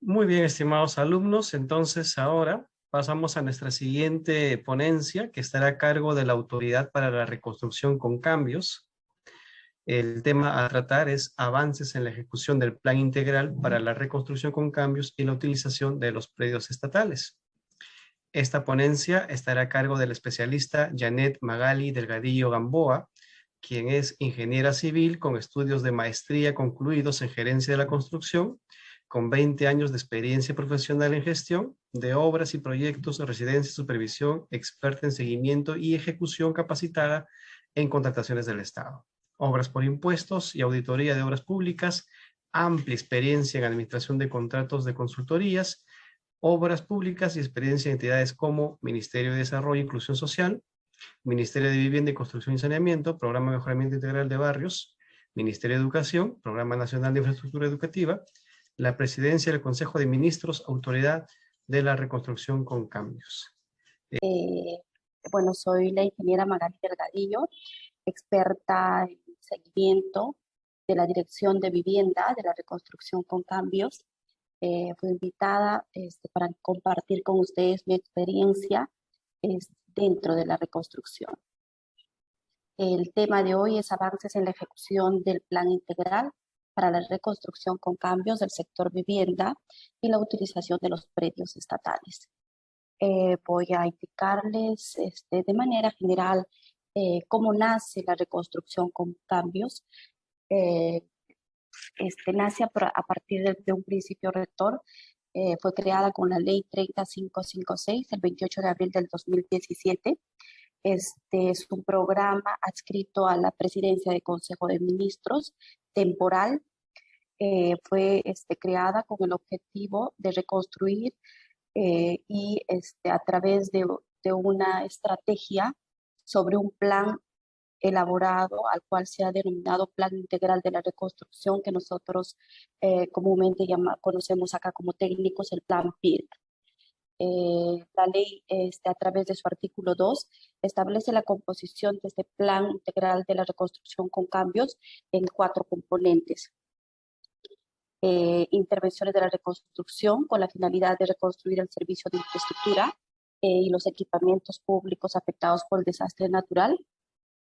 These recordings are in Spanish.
Muy bien, estimados alumnos. Entonces, ahora pasamos a nuestra siguiente ponencia, que estará a cargo de la Autoridad para la Reconstrucción con Cambios. El tema a tratar es avances en la ejecución del Plan Integral para la Reconstrucción con Cambios y la utilización de los predios estatales. Esta ponencia estará a cargo del especialista Janet Magali Delgadillo Gamboa, quien es ingeniera civil con estudios de maestría concluidos en gerencia de la construcción, con 20 años de experiencia profesional en gestión de obras y proyectos, residencia y supervisión, experta en seguimiento y ejecución capacitada en contrataciones del Estado, obras por impuestos y auditoría de obras públicas, amplia experiencia en administración de contratos de consultorías, obras públicas y experiencia en entidades como Ministerio de Desarrollo e Inclusión Social, Ministerio de Vivienda y Construcción y Saneamiento, Programa de Mejoramiento Integral de Barrios, Ministerio de Educación, Programa Nacional de Infraestructura Educativa, la Presidencia del Consejo de Ministros, Autoridad de la Reconstrucción con Cambios. Eh, bueno, soy la ingeniera Magali Delgadillo, experta en seguimiento de la Dirección de Vivienda de la Reconstrucción con Cambios. Fui invitada para compartir con ustedes mi experiencia dentro de la reconstrucción. El tema de hoy es avances en la ejecución del Plan Integral para la Reconstrucción con Cambios del sector vivienda y la utilización de los predios estatales. Voy a indicarles de manera general cómo nace la reconstrucción con cambios. Nace a partir de un principio rector. Fue creada con la ley 30556 el 28 de abril del 2017. Este es un programa adscrito a la presidencia del Consejo de Ministros, temporal. Fue creada con el objetivo de reconstruir y a través de una estrategia sobre un plan elaborado al cual se ha denominado Plan Integral de la Reconstrucción, que nosotros comúnmente conocemos acá como técnicos el Plan PIRC. La ley, a través de su artículo 2, establece la composición de este Plan Integral de la Reconstrucción con Cambios en 4 componentes. Intervenciones de la reconstrucción con la finalidad de reconstruir el servicio de infraestructura y los equipamientos públicos afectados por el desastre natural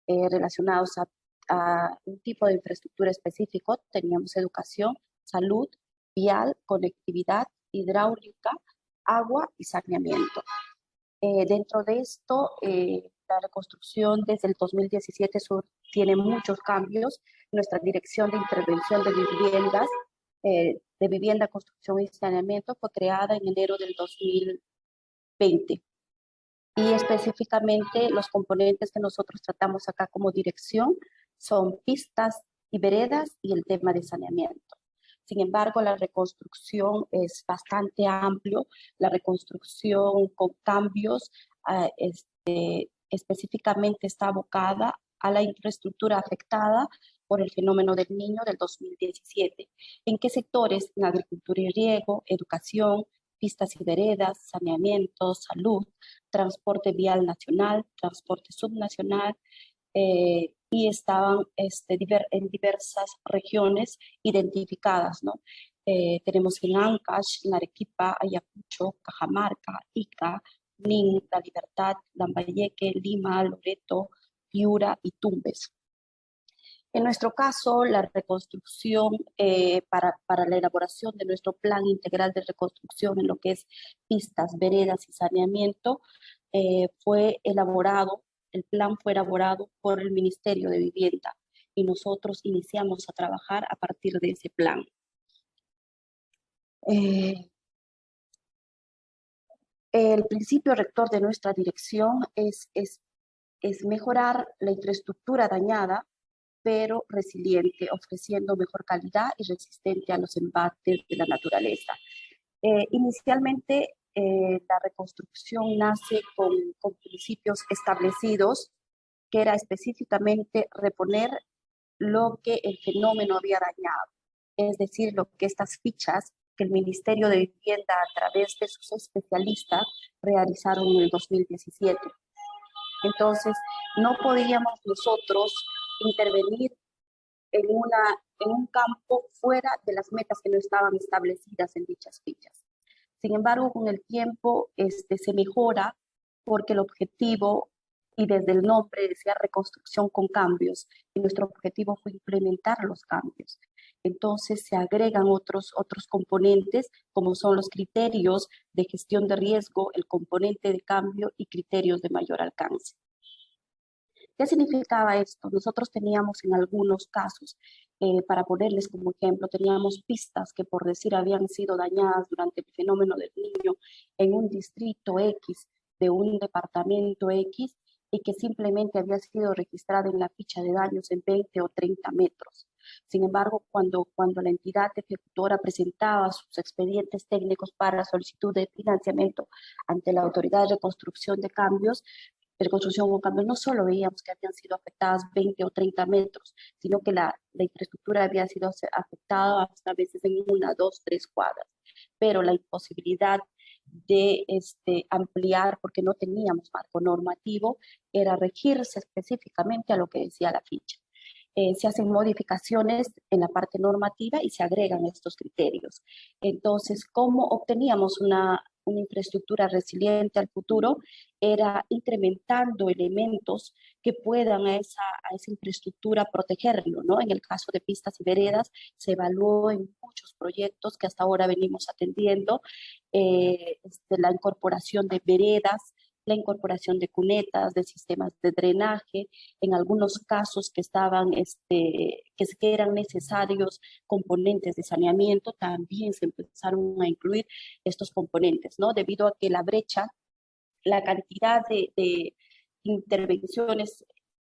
relacionados a un tipo de infraestructura específico. Teníamos educación, salud, vial, conectividad, hidráulica, agua y saneamiento. Dentro de esto, la reconstrucción desde el 2017 tiene muchos cambios. Nuestra Dirección de Intervención de Vivienda, Construcción y Saneamiento fue creada en enero del 2020. Y específicamente los componentes que nosotros tratamos acá como dirección son pistas y veredas y el tema de saneamiento. Sin embargo, la reconstrucción es bastante amplio. La reconstrucción con cambios específicamente está abocada a la infraestructura afectada por el fenómeno del Niño del 2017. ¿En qué sectores? En agricultura y riego, educación, pistas y veredas, saneamiento, salud, transporte vial nacional, transporte subnacional, y estaban en diversas regiones identificadas, ¿no? Tenemos en Ancash, en Arequipa, Ayacucho, Cajamarca, Ica, Nin, La Libertad, Lambayeque, Lima, Loreto, Piura y Tumbes. En nuestro caso, la reconstrucción para la elaboración de nuestro plan integral de reconstrucción en lo que es pistas, veredas y saneamiento, el plan fue elaborado por el Ministerio de Vivienda y nosotros iniciamos a trabajar a partir de ese plan. El principio rector de nuestra dirección es mejorar la infraestructura dañada, pero resiliente, ofreciendo mejor calidad y resistente a los embates de la naturaleza. Inicialmente, la reconstrucción nace con principios establecidos, que era específicamente reponer lo que el fenómeno había dañado, es decir, lo que estas fichas que el Ministerio de Vivienda a través de sus especialistas realizaron en el 2017. Entonces, no podíamos nosotros intervenir en una en un campo fuera de las metas que no estaban establecidas en dichas fichas. Sin embargo, con el tiempo se mejora porque el objetivo, y desde el nombre decía reconstrucción con cambios, y nuestro objetivo fue implementar los cambios. Entonces se agregan otros componentes, como son los criterios de gestión de riesgo, el componente de cambio y criterios de mayor alcance. ¿Qué significaba esto? Nosotros teníamos en algunos casos, para ponerles como ejemplo, teníamos pistas que por decir habían sido dañadas durante el fenómeno del Niño en un distrito X de un departamento X y que simplemente había sido registrada en la ficha de daños en 20 o 30 metros. Sin embargo, cuando la entidad ejecutora presentaba sus expedientes técnicos para solicitud de financiamiento ante la Autoridad de Reconstrucción de Cambios, reconstrucción con cambios, no solo veíamos que habían sido afectadas 20 o 30 metros, sino que la infraestructura había sido afectada hasta a veces en 1, 2, 3 cuadras. Pero la imposibilidad de ampliar, porque no teníamos marco normativo, era regirse específicamente a lo que decía la ficha. Se hacen modificaciones en la parte normativa y se agregan estos criterios. Entonces, ¿cómo obteníamos una infraestructura resiliente al futuro? Era incrementando elementos que puedan a esa infraestructura protegerlo, ¿no? En el caso de pistas y veredas, se evaluó en muchos proyectos que hasta ahora venimos atendiendo, la incorporación de veredas, la incorporación de cunetas, de sistemas de drenaje, en algunos casos que eran necesarios componentes de saneamiento, también se empezaron a incluir estos componentes, ¿no? Debido a que la brecha, la cantidad de intervenciones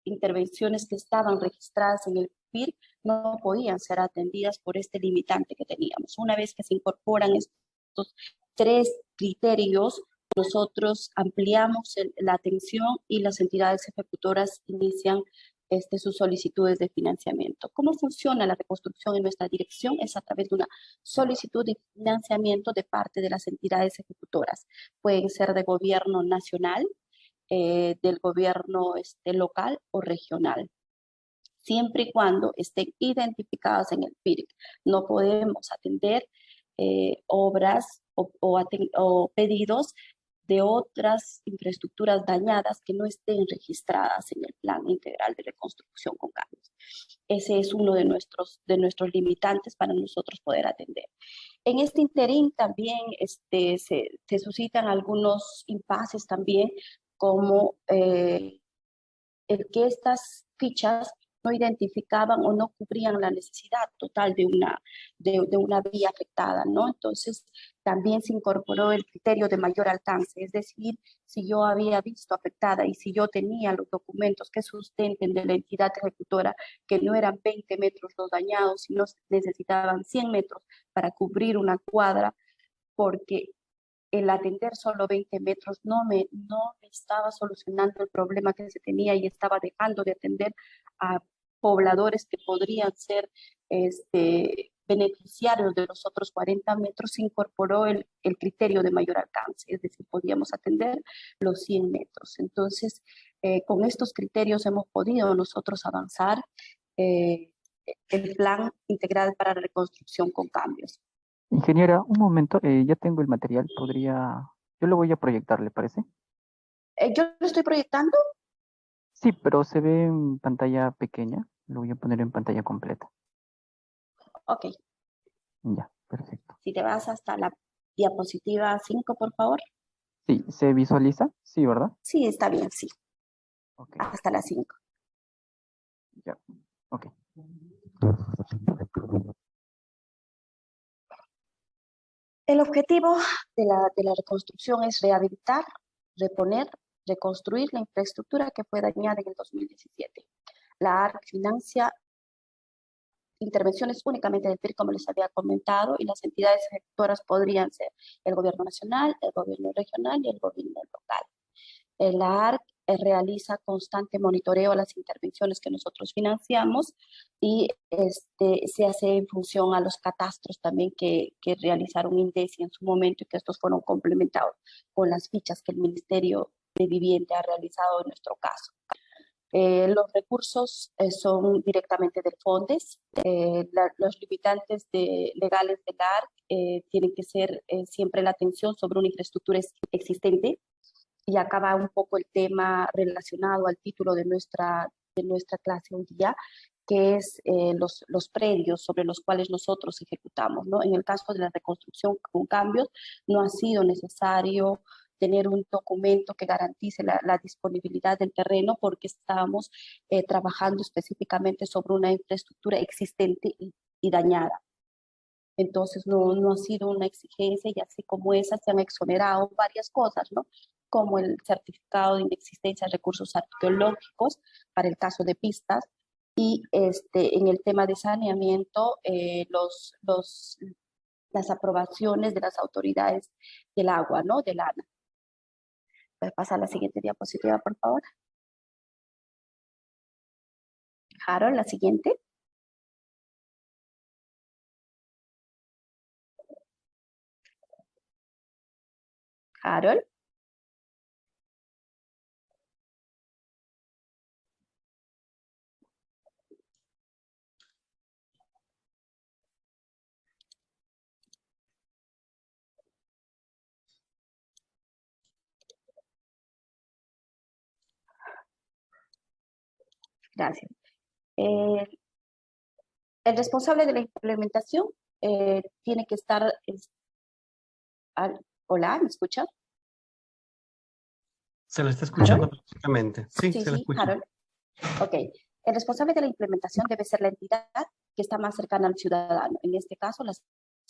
que estaban registradas en el PIR no podían ser atendidas por este limitante que teníamos. Una vez que se incorporan estos 3 criterios, nosotros ampliamos la atención y las entidades ejecutoras inician sus solicitudes de financiamiento. ¿Cómo funciona la reconstrucción en nuestra dirección? Es a través de una solicitud de financiamiento de parte de las entidades ejecutoras. Pueden ser de gobierno nacional, del gobierno local o regional, siempre y cuando estén identificadas en el PIRC. No podemos atender obras o pedidos de otras infraestructuras dañadas que no estén registradas en el Plan Integral de Reconstrucción con Cambios. Ese es uno de nuestros limitantes para nosotros poder atender. En este interín también se suscitan algunos impases también, como el que estas fichas no identificaban o no cubrían la necesidad total de una vía afectada, ¿no? Entonces, también se incorporó el criterio de mayor alcance, es decir, si yo había visto afectada y si yo tenía los documentos que sustenten de la entidad ejecutora que no eran 20 metros los dañados, sino necesitaban 100 metros para cubrir una cuadra, porque el atender solo 20 metros no me estaba solucionando el problema que se tenía y estaba dejando de atender a pobladores que podrían ser beneficiarios de los otros 40 metros. Se incorporó el criterio de mayor alcance, es decir, podíamos atender los 100 metros. Entonces, con estos criterios hemos podido nosotros avanzar el Plan Integral para la Reconstrucción con Cambios. Ingeniera, un momento, ya tengo el material, yo lo voy a proyectar, ¿le parece? ¿Yo lo estoy proyectando? Sí, pero se ve en pantalla pequeña, lo voy a poner en pantalla completa. Ok. Ya, perfecto. Si te vas hasta la diapositiva 5, por favor. Sí, ¿se visualiza? Sí, ¿verdad? Sí, está bien, sí. Ok. Hasta la 5. Ya, ok. El objetivo de la reconstrucción es rehabilitar, reponer, reconstruir la infraestructura que fue dañada en el 2017. La ARC financia intervenciones únicamente del PIR, como les había comentado, y las entidades ejecutoras podrían ser el gobierno nacional, el gobierno regional y el gobierno local. La ARC realiza constante monitoreo a las intervenciones que nosotros financiamos y se hace en función a los catastros también que realizaron INDECI en su momento y que estos fueron complementados con las fichas que el Ministerio de Vivienda ha realizado en nuestro caso. Los recursos son directamente del FONDES. Los limitantes legales del ARC tienen que ser siempre la atención sobre una infraestructura existente. Y acá va un poco el tema relacionado al título de nuestra clase hoy día, que es los predios sobre los cuales nosotros ejecutamos, ¿no? En el caso de la reconstrucción con cambios, no ha sido necesario tener un documento que garantice la disponibilidad del terreno porque estábamos trabajando específicamente sobre una infraestructura existente y dañada. Entonces no ha sido una exigencia y así como esa se han exonerado varias cosas, ¿no? Como el certificado de inexistencia de recursos arqueológicos para el caso de pistas y en el tema de saneamiento, las aprobaciones de las autoridades del agua, ¿no? Del ANA. ¿Puedes pasar a la siguiente diapositiva, por favor? Harold, la siguiente. Harold. Gracias. El responsable de la implementación tiene que estar... Hola, ¿me escucha? Se le está escuchando ¿Harold? perfectamente. Sí, Sí, se le sí, escucha. Harold. Ok. El responsable de la implementación debe ser la entidad que está más cercana al ciudadano. En este caso, las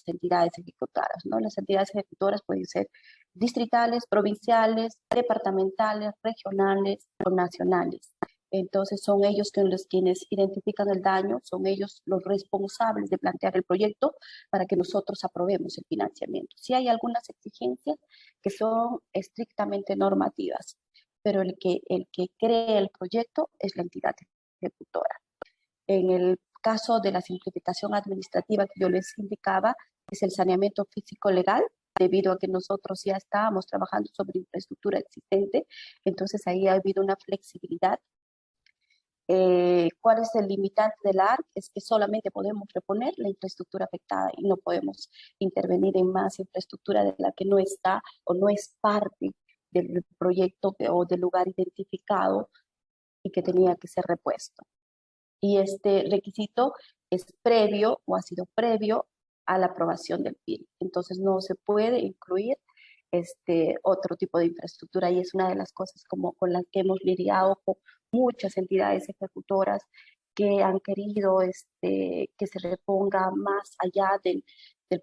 entidades ejecutoras, ¿no? Las entidades ejecutoras pueden ser distritales, provinciales, departamentales, regionales o nacionales. Entonces, son ellos quienes identifican el daño, son ellos los responsables de plantear el proyecto para que nosotros aprobemos el financiamiento. Sí hay algunas exigencias que son estrictamente normativas, pero el que crea el proyecto es la entidad ejecutora. En el caso de la simplificación administrativa que yo les indicaba, es el saneamiento físico legal, debido a que nosotros ya estábamos trabajando sobre infraestructura existente, entonces ahí ha habido una flexibilidad. ¿Cuál es el limitante del ARC? Es que solamente podemos reponer la infraestructura afectada y no podemos intervenir en más infraestructura de la que no está o no es parte del proyecto o del lugar identificado y que tenía que ser repuesto. Y este requisito es previo o ha sido previo a la aprobación del PIN. Entonces no se puede incluir otro tipo de infraestructura y es una de las cosas con las que hemos lidiado con muchas entidades ejecutoras que han querido que se reponga más allá del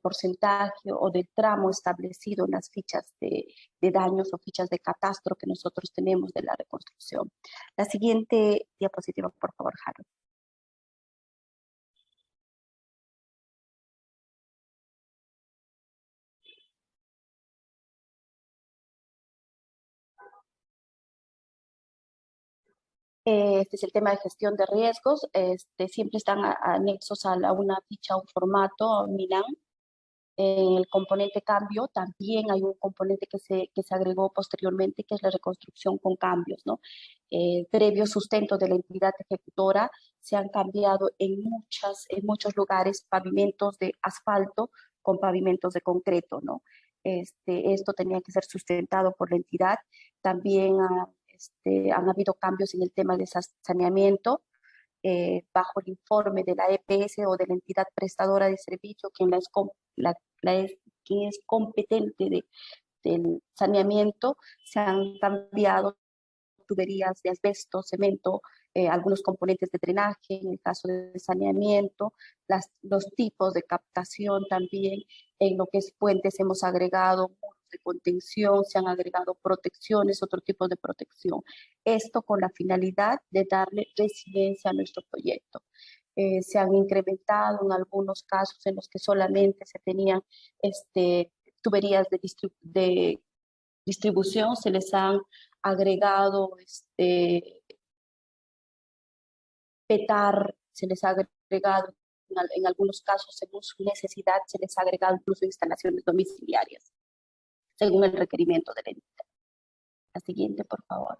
porcentaje o del tramo establecido en las fichas de daños o fichas de catastro que nosotros tenemos de la reconstrucción. La siguiente diapositiva, por favor, Harold. Este es el tema de gestión de riesgos. Siempre están anexos a una ficha, un formato, a un MILAN. En el componente cambio también hay un componente que se agregó posteriormente, que es la reconstrucción con cambios, ¿no? Previo sustento de la entidad ejecutora, se han cambiado en muchos lugares pavimentos de asfalto con pavimentos de concreto, ¿no? Esto tenía que ser sustentado por la entidad. También han habido cambios en el tema de saneamiento, bajo el informe de la EPS o de la entidad prestadora de servicio, quien es competente del saneamiento, se han cambiado tuberías de asbesto, cemento, algunos componentes de drenaje, en el caso de saneamiento, los tipos de captación también, en lo que es puentes hemos agregado muros de contención, se han agregado protecciones, otro tipo de protección. Esto con la finalidad de darle resiliencia a nuestro proyecto. Se han incrementado en algunos casos en los que solamente se tenían tuberías de distribución, se les han agregado petar, se les ha agregado en algunos casos, según su necesidad, se les ha agregado incluso instalaciones domiciliarias, según el requerimiento de la entidad. La siguiente, por favor.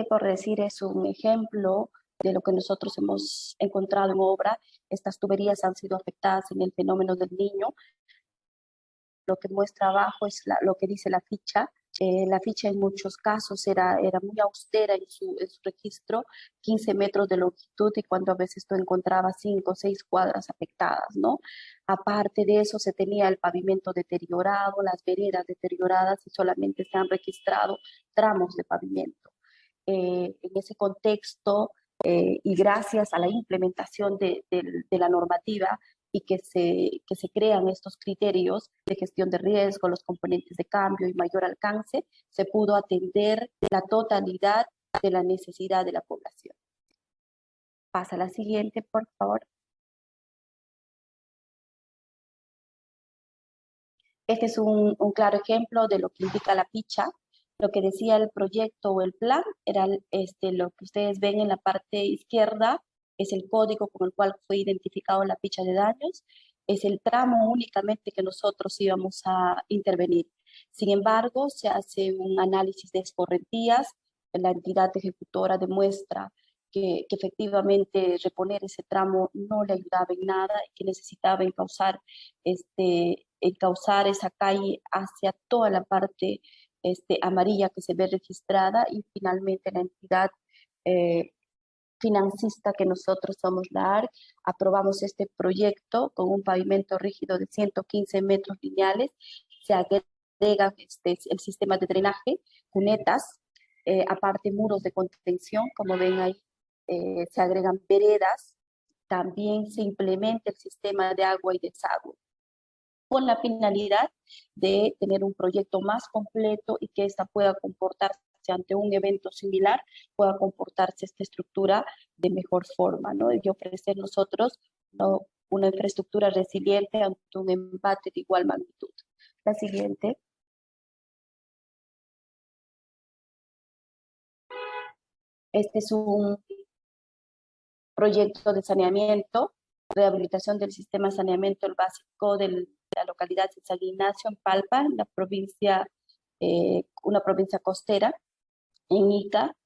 Por decir, es un ejemplo de lo que nosotros hemos encontrado en obra. Estas tuberías han sido afectadas en el fenómeno del Niño. Lo que muestra abajo es lo que dice la ficha. La ficha en muchos casos era muy austera en su registro, 15 metros de longitud, y cuando a veces tú encontrabas 5 o 6 cuadras afectadas, ¿no? Aparte de eso, se tenía el pavimento deteriorado, las veredas deterioradas, y solamente se han registrado tramos de pavimento. En ese contexto, y gracias a la implementación de la normativa, y que se crean estos criterios de gestión de riesgo, los componentes de cambio y mayor alcance, se pudo atender la totalidad de la necesidad de la población. Pasa a la siguiente, por favor. Este es un claro ejemplo de lo que indica la ficha. Lo que decía el proyecto o el plan era lo que ustedes ven en la parte izquierda, es el código con el cual fue identificado la ficha de daños, es el tramo únicamente que nosotros íbamos a intervenir. Sin embargo, se hace un análisis de escorrentías, la entidad ejecutora demuestra que efectivamente reponer ese tramo no le ayudaba en nada y que necesitaba encauzar esa calle hacia toda la parte amarilla que se ve registrada, y finalmente la entidad eh, financista, que nosotros somos la ARC, aprobamos este proyecto con un pavimento rígido de 115 metros lineales. Se agrega el sistema de drenaje, cunetas, aparte muros de contención, como ven ahí, se agregan veredas, también se implementa el sistema de agua y desagüe, con la finalidad de tener un proyecto más completo y que ésta pueda comportarse ante un evento similar, pueda comportarse esta estructura de mejor forma, ¿no? Y ofrecer nosotros, ¿no?, una infraestructura resiliente ante un embate de igual magnitud. La siguiente. Este es un proyecto de saneamiento, rehabilitación del sistema de saneamiento, el básico de la localidad de San Ignacio, en Palpa, en la provincia, una provincia costera, en Ica.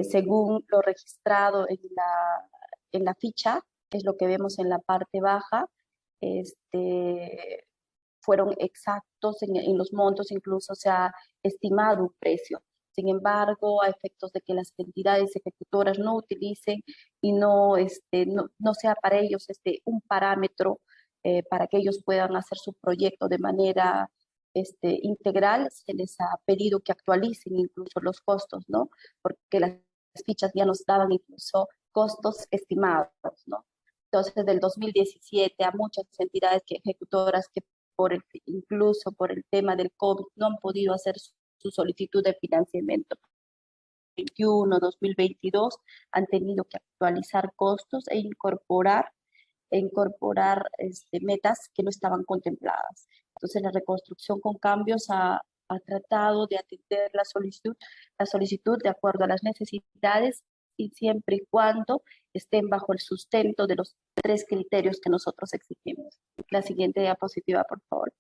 Según lo registrado en la ficha, que es lo que vemos en la parte baja, fueron exactos en los montos, incluso se ha estimado un precio. Sin embargo, a efectos de que las entidades ejecutoras no utilicen y no sea para ellos un parámetro para que ellos puedan hacer su proyecto de manera integral, se les ha pedido que actualicen incluso los costos, ¿no? Porque las fichas ya nos daban incluso costos estimados, ¿no? Entonces, del 2017 a muchas entidades ejecutoras que incluso por el tema del COVID no han podido hacer su solicitud de financiamiento 2021, 2022, han tenido que actualizar costos e incorporar metas que no estaban contempladas. Entonces, la reconstrucción con cambios ha tratado de atender la solicitud de acuerdo a las necesidades, y siempre y cuando estén bajo el sustento de los 3 criterios que nosotros exigimos. La siguiente diapositiva, por favor.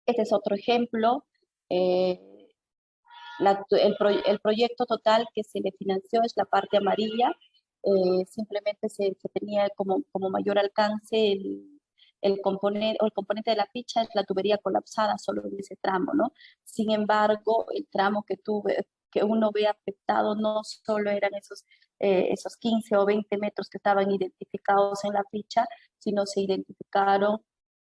Este es otro ejemplo. El proyecto total que se le financió es la parte amarilla. Simplemente se tenía como mayor alcance el componente de la ficha, es la tubería colapsada solo en ese tramo, ¿no? Sin embargo, el tramo que uno ve afectado no solo eran esos 15 o 20 metros que estaban identificados en la ficha, sino se identificaron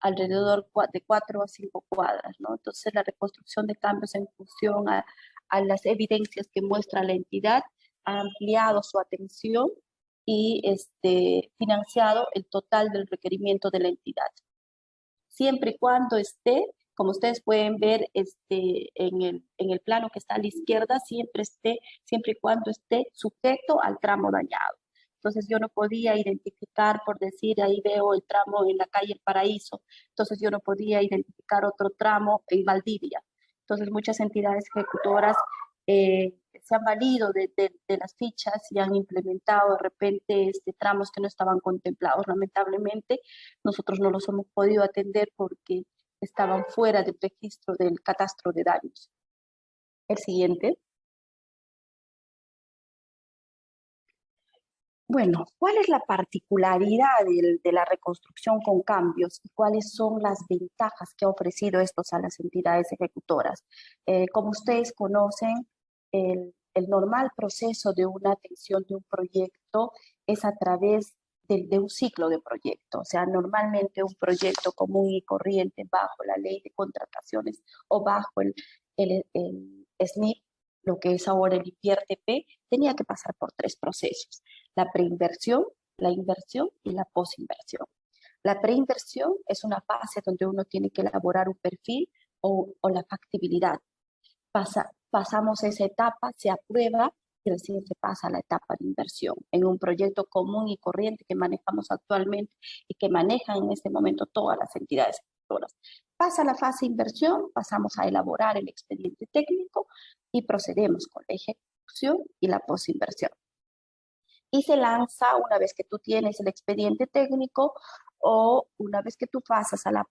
alrededor de 4 a 5 cuadras, ¿no? Entonces, la reconstrucción de cambios en función a las evidencias que muestra la entidad ha ampliado su atención y financiado el total del requerimiento de la entidad. Siempre y cuando esté, como ustedes pueden ver en el plano que está a la izquierda, siempre y cuando esté sujeto al tramo dañado. Entonces yo no podía identificar, por decir, ahí veo el tramo en la calle El Paraíso, entonces yo no podía identificar otro tramo en Valdivia. Entonces muchas entidades ejecutoras se han valido de las fichas y han implementado de repente tramos que no estaban contemplados. Lamentablemente, nosotros no los hemos podido atender porque estaban fuera del registro del catastro de daños. El siguiente. Bueno, ¿cuál es la particularidad de la reconstrucción con cambios y cuáles son las ventajas que ha ofrecido estos a las entidades ejecutoras? Como ustedes conocen, el normal proceso de una atención de un proyecto es a través de un ciclo de proyecto. O sea, normalmente un proyecto común y corriente bajo la ley de contrataciones o bajo el SNIP, lo que es ahora el IPRTP, tenía que pasar por 3 procesos: la preinversión, la inversión y la posinversión. La preinversión es una fase donde uno tiene que elaborar un perfil o la factibilidad. Pasamos esa etapa, se aprueba y recién se pasa a la etapa de inversión en un proyecto común y corriente que manejamos actualmente y que manejan en este momento todas las entidades ejecutoras. Pasa la fase de inversión, pasamos a elaborar el expediente técnico y procedemos con la ejecución y la posinversión. Y se lanza una vez que tú tienes el expediente técnico o una vez que tú pasas a la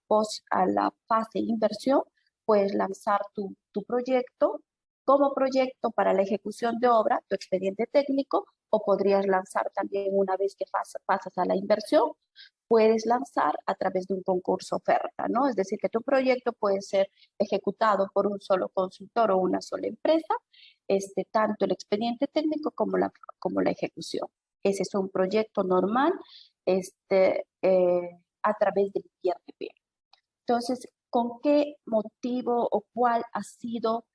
fase de inversión, puedes lanzar tu proyecto como proyecto para la ejecución de obra, tu expediente técnico, o podrías lanzar también una vez que pasas a la inversión, puedes lanzar a través de un concurso oferta, ¿no? Es decir, que tu proyecto puede ser ejecutado por un solo consultor o una sola empresa, tanto el expediente técnico como la ejecución. Ese es un proyecto normal a través del IRTP. Entonces, ¿con qué motivo o cuál ha sido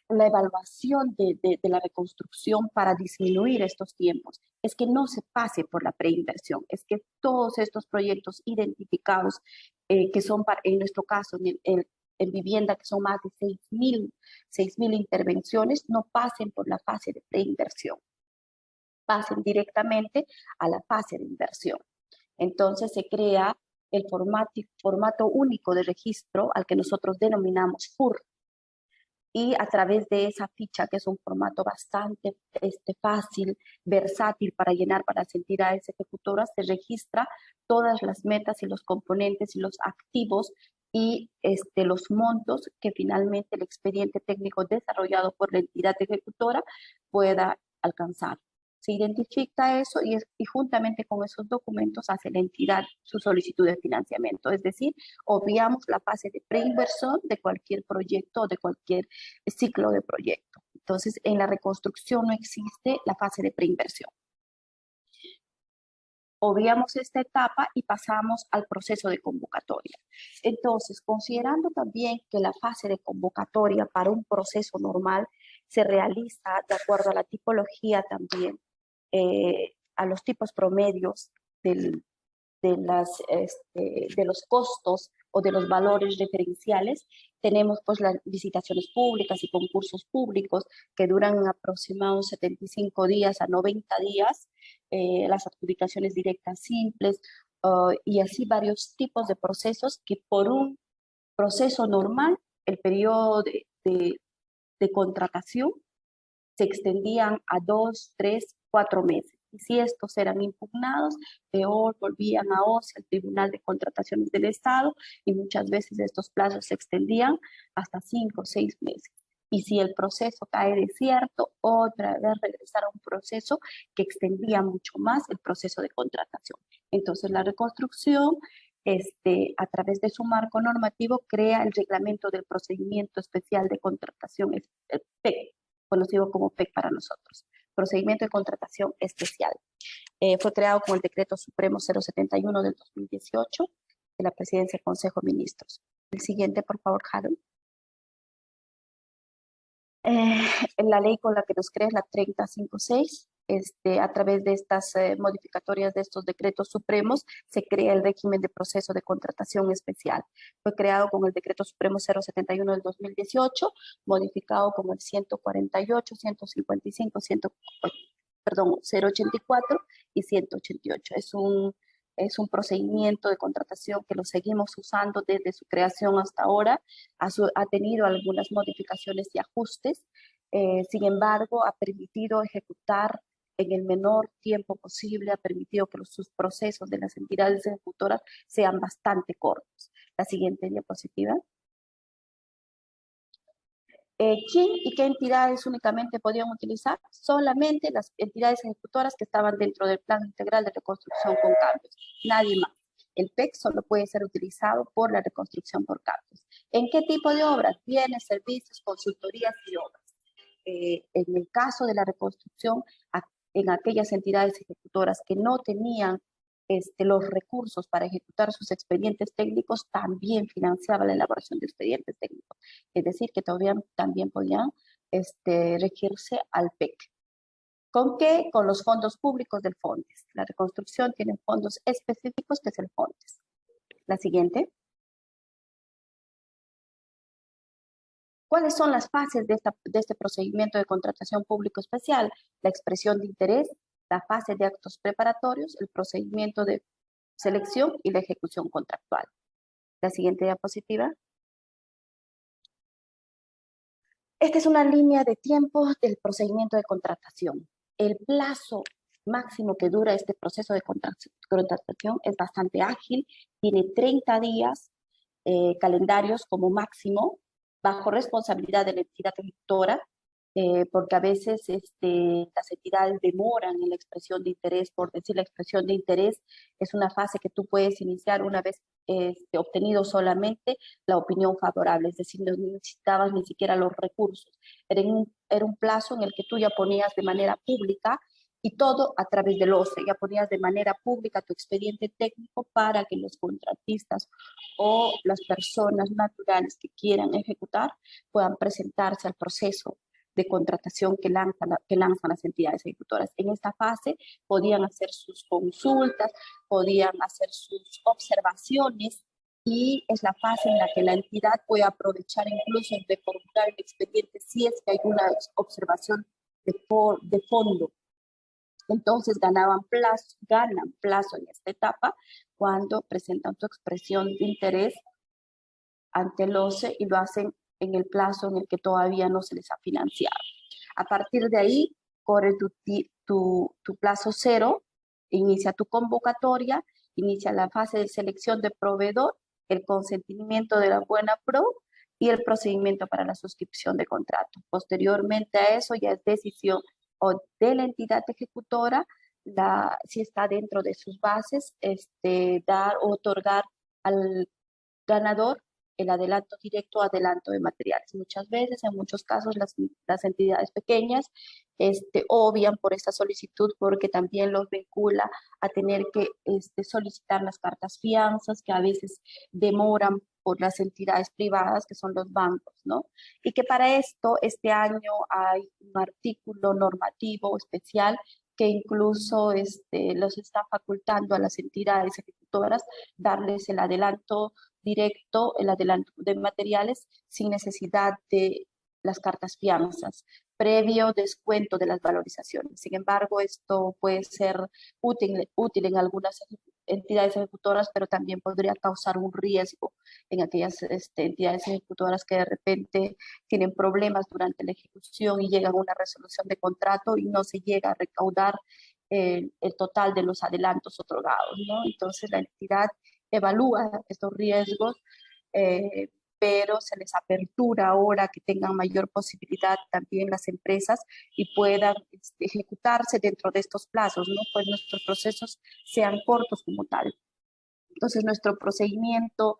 la evaluación de la reconstrucción para disminuir estos tiempos? Es que no se pase por la preinversión, es que todos estos proyectos identificados, que son en nuestro caso en vivienda, que son más de 6.000 intervenciones, no pasen por la fase de preinversión, pasen directamente a la fase de inversión. Entonces se crea el formato único de registro al que nosotros denominamos FUR, y a través de esa ficha, que es un formato bastante fácil, versátil para llenar para las entidades ejecutoras, se registra todas las metas y los componentes y los activos y los montos que finalmente el expediente técnico desarrollado por la entidad ejecutora pueda alcanzar. Se identifica eso y juntamente con esos documentos hace la entidad su solicitud de financiamiento. Es decir, obviamos la fase de preinversión de cualquier proyecto o de cualquier ciclo de proyecto. Entonces, en la reconstrucción no existe la fase de preinversión. Obviamos esta etapa y pasamos al proceso de convocatoria. Entonces, considerando también que la fase de convocatoria para un proceso normal se realiza de acuerdo a la tipología también, a los tipos promedios de los costos o de los valores referenciales, tenemos pues las licitaciones públicas y concursos públicos que duran aproximadamente 75 días a 90 días, las adjudicaciones directas simples, y así varios tipos de procesos que por un proceso normal, el periodo de contratación se extendían a 2, 3, 4 meses. Y si estos eran impugnados, peor, volvían a OCE, al Tribunal de Contrataciones del Estado, y muchas veces estos plazos se extendían hasta 5 o 6 meses. Y si el proceso cae desierto, otra vez regresar a un proceso que extendía mucho más el proceso de contratación. Entonces la reconstrucción, a través de su marco normativo, crea el reglamento del procedimiento especial de contratación, PEC, conocido como PEC para nosotros, procedimiento de contratación especial. Fue creado con el Decreto Supremo 071 del 2018 de la Presidencia del Consejo de Ministros. El siguiente, por favor, Harold. La ley con la que nos crea es la 3056. A través de estas modificatorias de estos decretos supremos, se crea el régimen de proceso de contratación especial. Fue creado con el Decreto Supremo 071 del 2018, modificado con el 148, 155, 084 y 188. Es un Es un procedimiento de contratación que lo seguimos usando desde su creación hasta ahora. Ha tenido algunas modificaciones y ajustes. Sin embargo, ha permitido ejecutar en el menor tiempo posible, ha permitido que sus procesos de las entidades ejecutoras sean bastante cortos. La siguiente diapositiva. ¿Quién y qué entidades únicamente podían utilizar? Solamente las entidades ejecutoras que estaban dentro del Plan Integral de Reconstrucción con Cambios, nadie más. El PEC solo puede ser utilizado por la reconstrucción por cambios. ¿En qué tipo de obras? Bienes, servicios, consultorías y obras. En el caso de la reconstrucción, en aquellas entidades ejecutoras que no tenían los recursos para ejecutar sus expedientes técnicos, también financiaba la elaboración de expedientes técnicos. Es decir, que todavía también podían regirse al PEC. ¿Con qué? Con los fondos públicos del FONDES. La reconstrucción tiene fondos específicos que es el FONDES. La siguiente. ¿Cuáles son las fases de este procedimiento de contratación público especial? La expresión de interés, la fase de actos preparatorios, el procedimiento de selección y la ejecución contractual. La siguiente diapositiva. Esta es una línea de tiempo del procedimiento de contratación. El plazo máximo que dura este proceso de contratación es bastante ágil, tiene 30 días calendarios como máximo, bajo responsabilidad de la entidad ejecutora, porque a veces las entidades demoran en la expresión de interés. Por decir, la expresión de interés es una fase que tú puedes iniciar una vez obtenido solamente la opinión favorable, es decir, no necesitabas ni siquiera los recursos. Era un plazo en el que tú ya ponías de manera pública y todo a través del OCE, ya ponías de manera pública tu expediente técnico para que los contratistas o las personas naturales que quieran ejecutar puedan presentarse al proceso de contratación que lanzan las entidades ejecutoras. En esta fase podían hacer sus consultas, podían hacer sus observaciones y es la fase en la que la entidad puede aprovechar incluso de formular el expediente si es que hay una observación de fondo. Entonces ganan plazo en esta etapa cuando presentan su expresión de interés ante el OCE y lo hacen en el plazo en el que todavía no se les ha financiado. A partir de ahí, corre tu plazo cero, inicia tu convocatoria, inicia la fase de selección de proveedor, el consentimiento de la buena pro y el procedimiento para la suscripción de contrato. Posteriormente a eso ya es decisión o de la entidad ejecutora, si está dentro de sus bases, dar o otorgar al ganador el adelanto directo o adelanto de materiales. Muchas veces, en muchos casos, las entidades pequeñas obvian por esta solicitud porque también los vincula a tener que solicitar las cartas fianzas que a veces demoran por las entidades privadas que son los bancos, ¿no? Y que para esto este año hay un artículo normativo especial que incluso los está facultando a las entidades ejecutoras darles el adelanto directo, el adelanto de materiales sin necesidad de las cartas fianzas, previo descuento de las valorizaciones. Sin embargo, esto puede ser útil en algunas entidades ejecutoras, pero también podría causar un riesgo en aquellas entidades ejecutoras que de repente tienen problemas durante la ejecución y llegan a una resolución de contrato y no se llega a recaudar el total de los adelantos otorgados, ¿no? Entonces la entidad evalúa estos riesgos, pero se les apertura ahora que tengan mayor posibilidad también las empresas y puedan ejecutarse dentro de estos plazos, ¿no? Pues nuestros procesos sean cortos como tal. Entonces nuestro procedimiento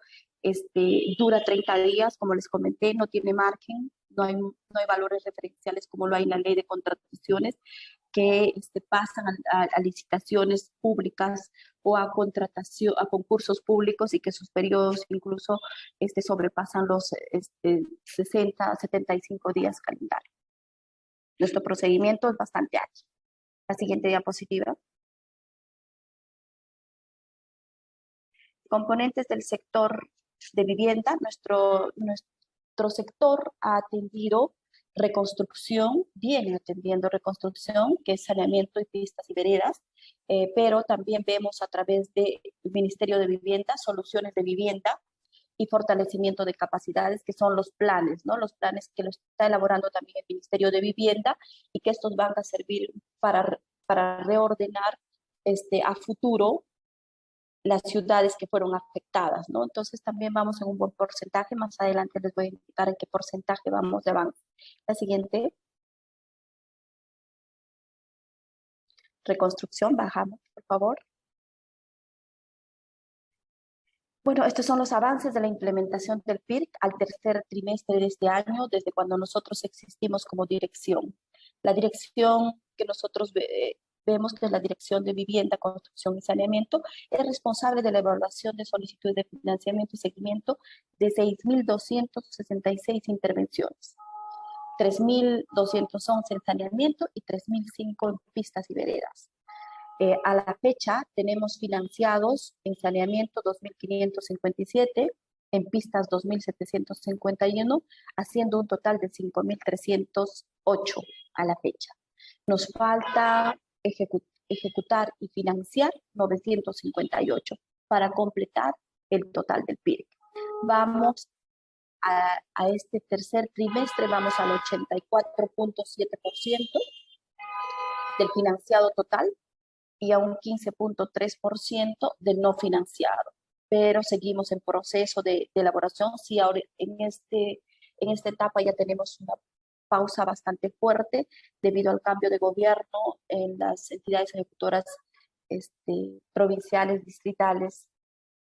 dura 30 días, como les comenté, no tiene margen, no hay valores referenciales como lo hay en la ley de contrataciones, que pasan a licitaciones públicas o a concursos públicos y que sus periodos incluso sobrepasan los 60, 75 días calendario. Nuestro procedimiento es bastante ágil. La siguiente diapositiva. Componentes del sector de vivienda. Nuestro sector ha atendido Reconstrucción, vienen atendiendo reconstrucción, que es saneamiento y pistas y veredas, pero también vemos a través del Ministerio de Vivienda, soluciones de vivienda y fortalecimiento de capacidades, que son los planes, ¿no? Los planes que lo está elaborando también el Ministerio de Vivienda y que estos van a servir para reordenar a futuro las ciudades que fueron afectadas, ¿no? Entonces también vamos en un buen porcentaje. Más adelante les voy a indicar en qué porcentaje vamos de avance. La siguiente. Reconstrucción, bajamos, por favor. Bueno, estos son los avances de la implementación del PIRC al tercer trimestre de este año, desde cuando nosotros existimos como dirección. La dirección que nosotros vemos, que es la Dirección de Vivienda, Construcción y Saneamiento, es responsable de la evaluación de solicitudes de financiamiento y seguimiento de 6.266 intervenciones. 3.211 en saneamiento y 3.005 en pistas y veredas. A la fecha tenemos financiados en saneamiento 2.557, en pistas 2.751, haciendo un total de 5.308 a la fecha. Nos falta ejecutar y financiar 958 para completar el total del PIRC. Vamos a este tercer trimestre, vamos al 84.7% del financiado total y a un 15.3% del no financiado. Pero seguimos en proceso de elaboración. Sí, ahora en esta etapa ya tenemos una pausa bastante fuerte debido al cambio de gobierno en las entidades ejecutoras provinciales, distritales,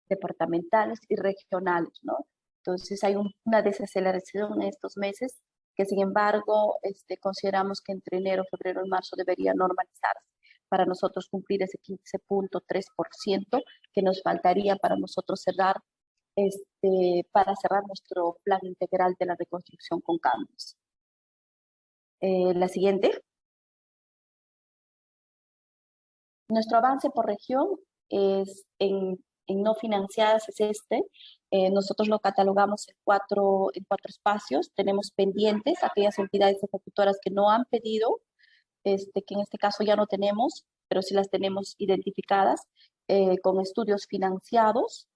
departamentales y regionales, ¿no? Entonces hay una desaceleración en estos meses que, sin embargo, consideramos que entre enero, febrero y marzo debería normalizarse para nosotros cumplir ese 15.3% que nos faltaría para nosotros cerrar, para cerrar nuestro plan integral de la reconstrucción con cambios. La siguiente. Nuestro avance por región es en no financiadas es nosotros lo catalogamos en cuatro espacios. Tenemos pendientes, aquellas entidades ejecutoras que no han pedido, que en este caso ya no tenemos, pero sí las tenemos identificadas, con estudios financiados,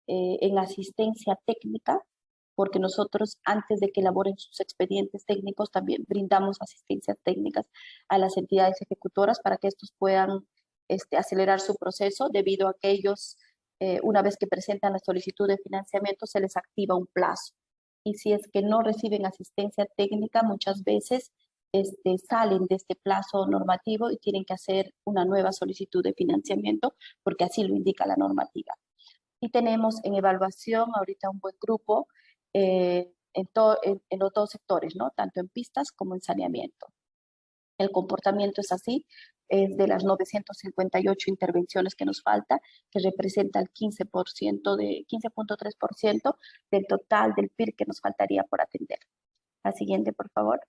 en asistencia técnica, porque nosotros antes de que elaboren sus expedientes técnicos también brindamos asistencias técnicas a las entidades ejecutoras para que estos puedan acelerar su proceso, debido a que ellos, una vez que presentan la solicitud de financiamiento, se les activa un plazo. Y si es que no reciben asistencia técnica, muchas veces salen de este plazo normativo y tienen que hacer una nueva solicitud de financiamiento, porque así lo indica la normativa. Y tenemos en evaluación ahorita un buen grupo en los dos sectores, ¿no? Tanto en pistas como en saneamiento. El comportamiento es así, es de las 958 intervenciones que nos falta, que representa el 15.3% del total del PIR que nos faltaría por atender. La siguiente, por favor.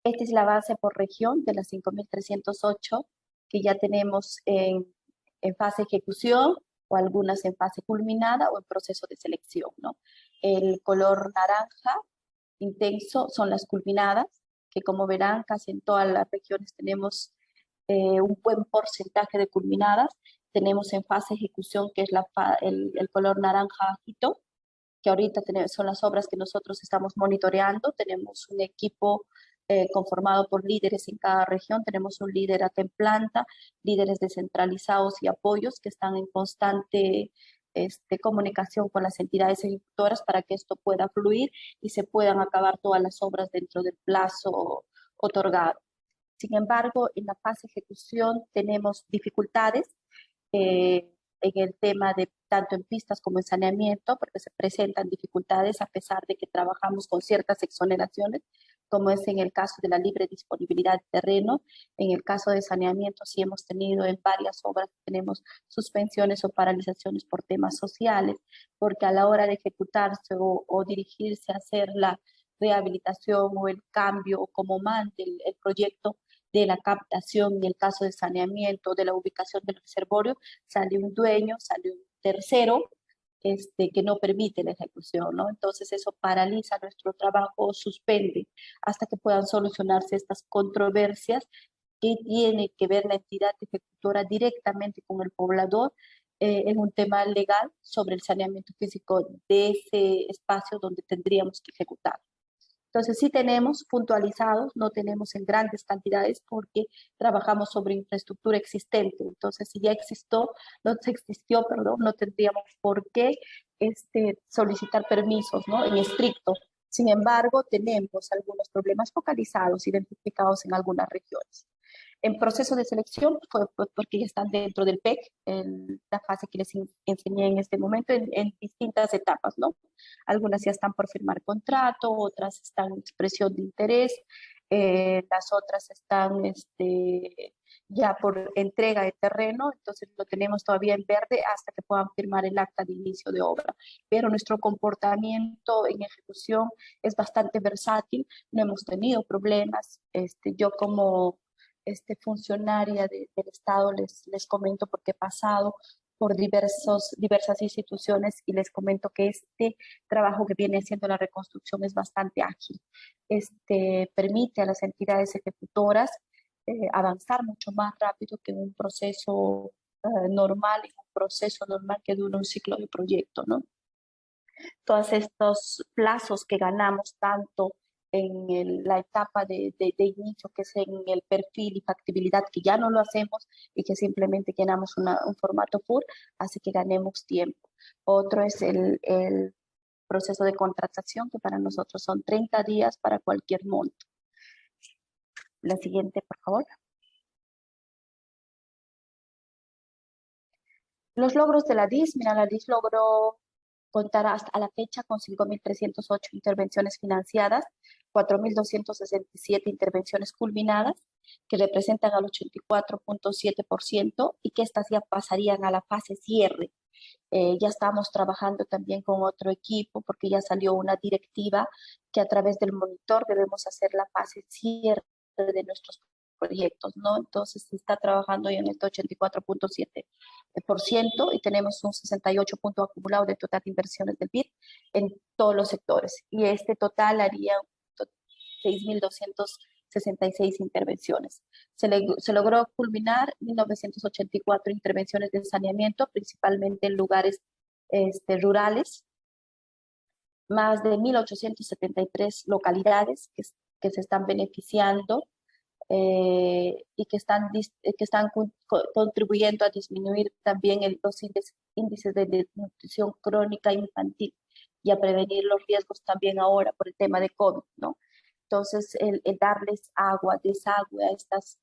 Esta es la base por región de las 5.308 que ya tenemos en fase de ejecución, o algunas en fase culminada o en proceso de selección, ¿no? El color naranja intenso son las culminadas, que como verán casi en todas las regiones tenemos un buen porcentaje de culminadas. Tenemos en fase de ejecución, que es el color naranja bajito, que ahorita son las obras que nosotros estamos monitoreando. Tenemos un equipo conformado por líderes en cada región. Tenemos un líder en planta, líderes descentralizados y apoyos que están en constante comunicación con las entidades ejecutoras para que esto pueda fluir y se puedan acabar todas las obras dentro del plazo otorgado. Sin embargo, en la fase de ejecución tenemos dificultades en el tema de tanto en pistas como en saneamiento, porque se presentan dificultades a pesar de que trabajamos con ciertas exoneraciones, como es en el caso de la libre disponibilidad de terreno. En el caso de saneamiento sí hemos tenido en varias obras, tenemos suspensiones o paralizaciones por temas sociales, porque a la hora de ejecutarse o dirigirse a hacer la rehabilitación o el cambio o como mande el proyecto de la captación, en el caso de saneamiento, de la ubicación del reservorio, sale un dueño, sale un tercero, que no permite la ejecución, ¿no? Entonces eso paraliza nuestro trabajo, suspende hasta que puedan solucionarse estas controversias que tiene que ver la entidad ejecutora directamente con el poblador en un tema legal sobre el saneamiento físico de ese espacio donde tendríamos que ejecutar. Entonces sí tenemos puntualizados, no tenemos en grandes cantidades porque trabajamos sobre infraestructura existente. Entonces si ya existió, perdón, no tendríamos por qué solicitar permisos, ¿no? En estricto. Sin embargo, tenemos algunos problemas focalizados, identificados en algunas regiones. En proceso de selección fue porque ya están dentro del PEC, en la fase que les enseñé en este momento, en distintas etapas, ¿no? Algunas ya están por firmar contrato, otras están en expresión de interés, las otras están ya por entrega de terreno, entonces lo tenemos todavía en verde hasta que puedan firmar el acta de inicio de obra. Pero nuestro comportamiento en ejecución es bastante versátil, no hemos tenido problemas. Yo como funcionaria del Estado les comento porque he pasado por diversas instituciones y les comento que este trabajo que viene haciendo la reconstrucción es bastante ágil. Permite a las entidades ejecutoras avanzar mucho más rápido que en un proceso normal, en un proceso normal que dura un ciclo de proyecto, ¿no? Todos estos plazos que ganamos tanto en la etapa de inicio, que es en el perfil y factibilidad, que ya no lo hacemos y que simplemente llenamos un formato full, hace que ganemos tiempo. Otro es el proceso de contratación, que para nosotros son 30 días para cualquier monto. La siguiente, por favor. Los logros de la DIS. Mira, la DIS logró contar hasta a la fecha con 5.308 intervenciones financiadas, 4.267 intervenciones culminadas, que representan al 84.7% y que estas ya pasarían a la fase cierre. Ya estamos trabajando también con otro equipo porque ya salió una directiva que a través del monitor debemos hacer la fase cierre de nuestros proyectos, ¿no? Entonces se está trabajando ya en este 84.7% y tenemos un 68 punto acumulado de total de inversiones del BID en todos los sectores. Y este total haría 6.266 intervenciones. Se logró culminar 1.984 intervenciones de saneamiento, principalmente en lugares rurales, más de 1.873 localidades que se están beneficiando y que están contribuyendo a disminuir también los índices de desnutrición crónica infantil y a prevenir los riesgos también ahora por el tema de COVID, ¿no? Entonces, el darles agua, desagüe a estas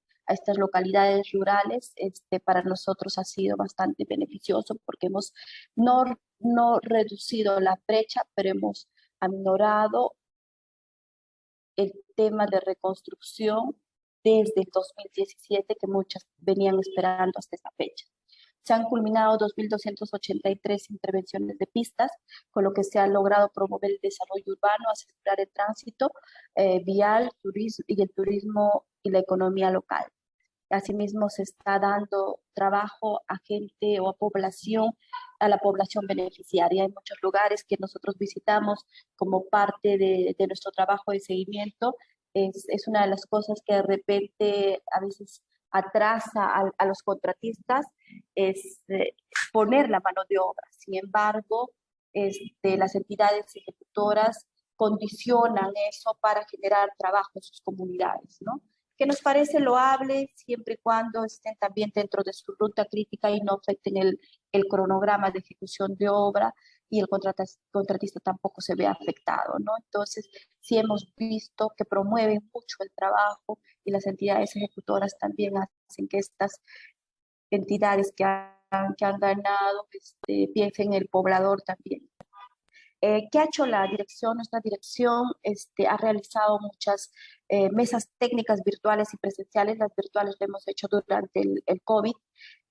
localidades rurales, para nosotros ha sido bastante beneficioso porque hemos no reducido la brecha, pero hemos aminorado el tema de reconstrucción desde el 2017 que muchas venían esperando hasta esta fecha. Se han culminado 2.283 intervenciones de pistas, con lo que se ha logrado promover el desarrollo urbano, asegurar el tránsito vial, turismo y el turismo y la economía local. Asimismo, se está dando trabajo a gente o a la población beneficiaria. Hay muchos lugares que nosotros visitamos como parte de nuestro trabajo de seguimiento. Es una de las cosas que de repente a veces atrasa a los contratistas, es poner la mano de obra. Sin embargo, las entidades ejecutoras condicionan eso para generar trabajo en sus comunidades, ¿no? Que nos parece loable siempre y cuando estén también dentro de su ruta crítica y no afecten el cronograma de ejecución de obra y el contratista tampoco se ve afectado, ¿no? Entonces, sí hemos visto que promueven mucho el trabajo y las entidades ejecutoras también hacen que estas entidades que han ganado piensen en el poblador también. ¿Qué ha hecho la dirección? Nuestra dirección ha realizado muchas mesas técnicas virtuales y presenciales. Las virtuales lo hemos hecho durante el COVID,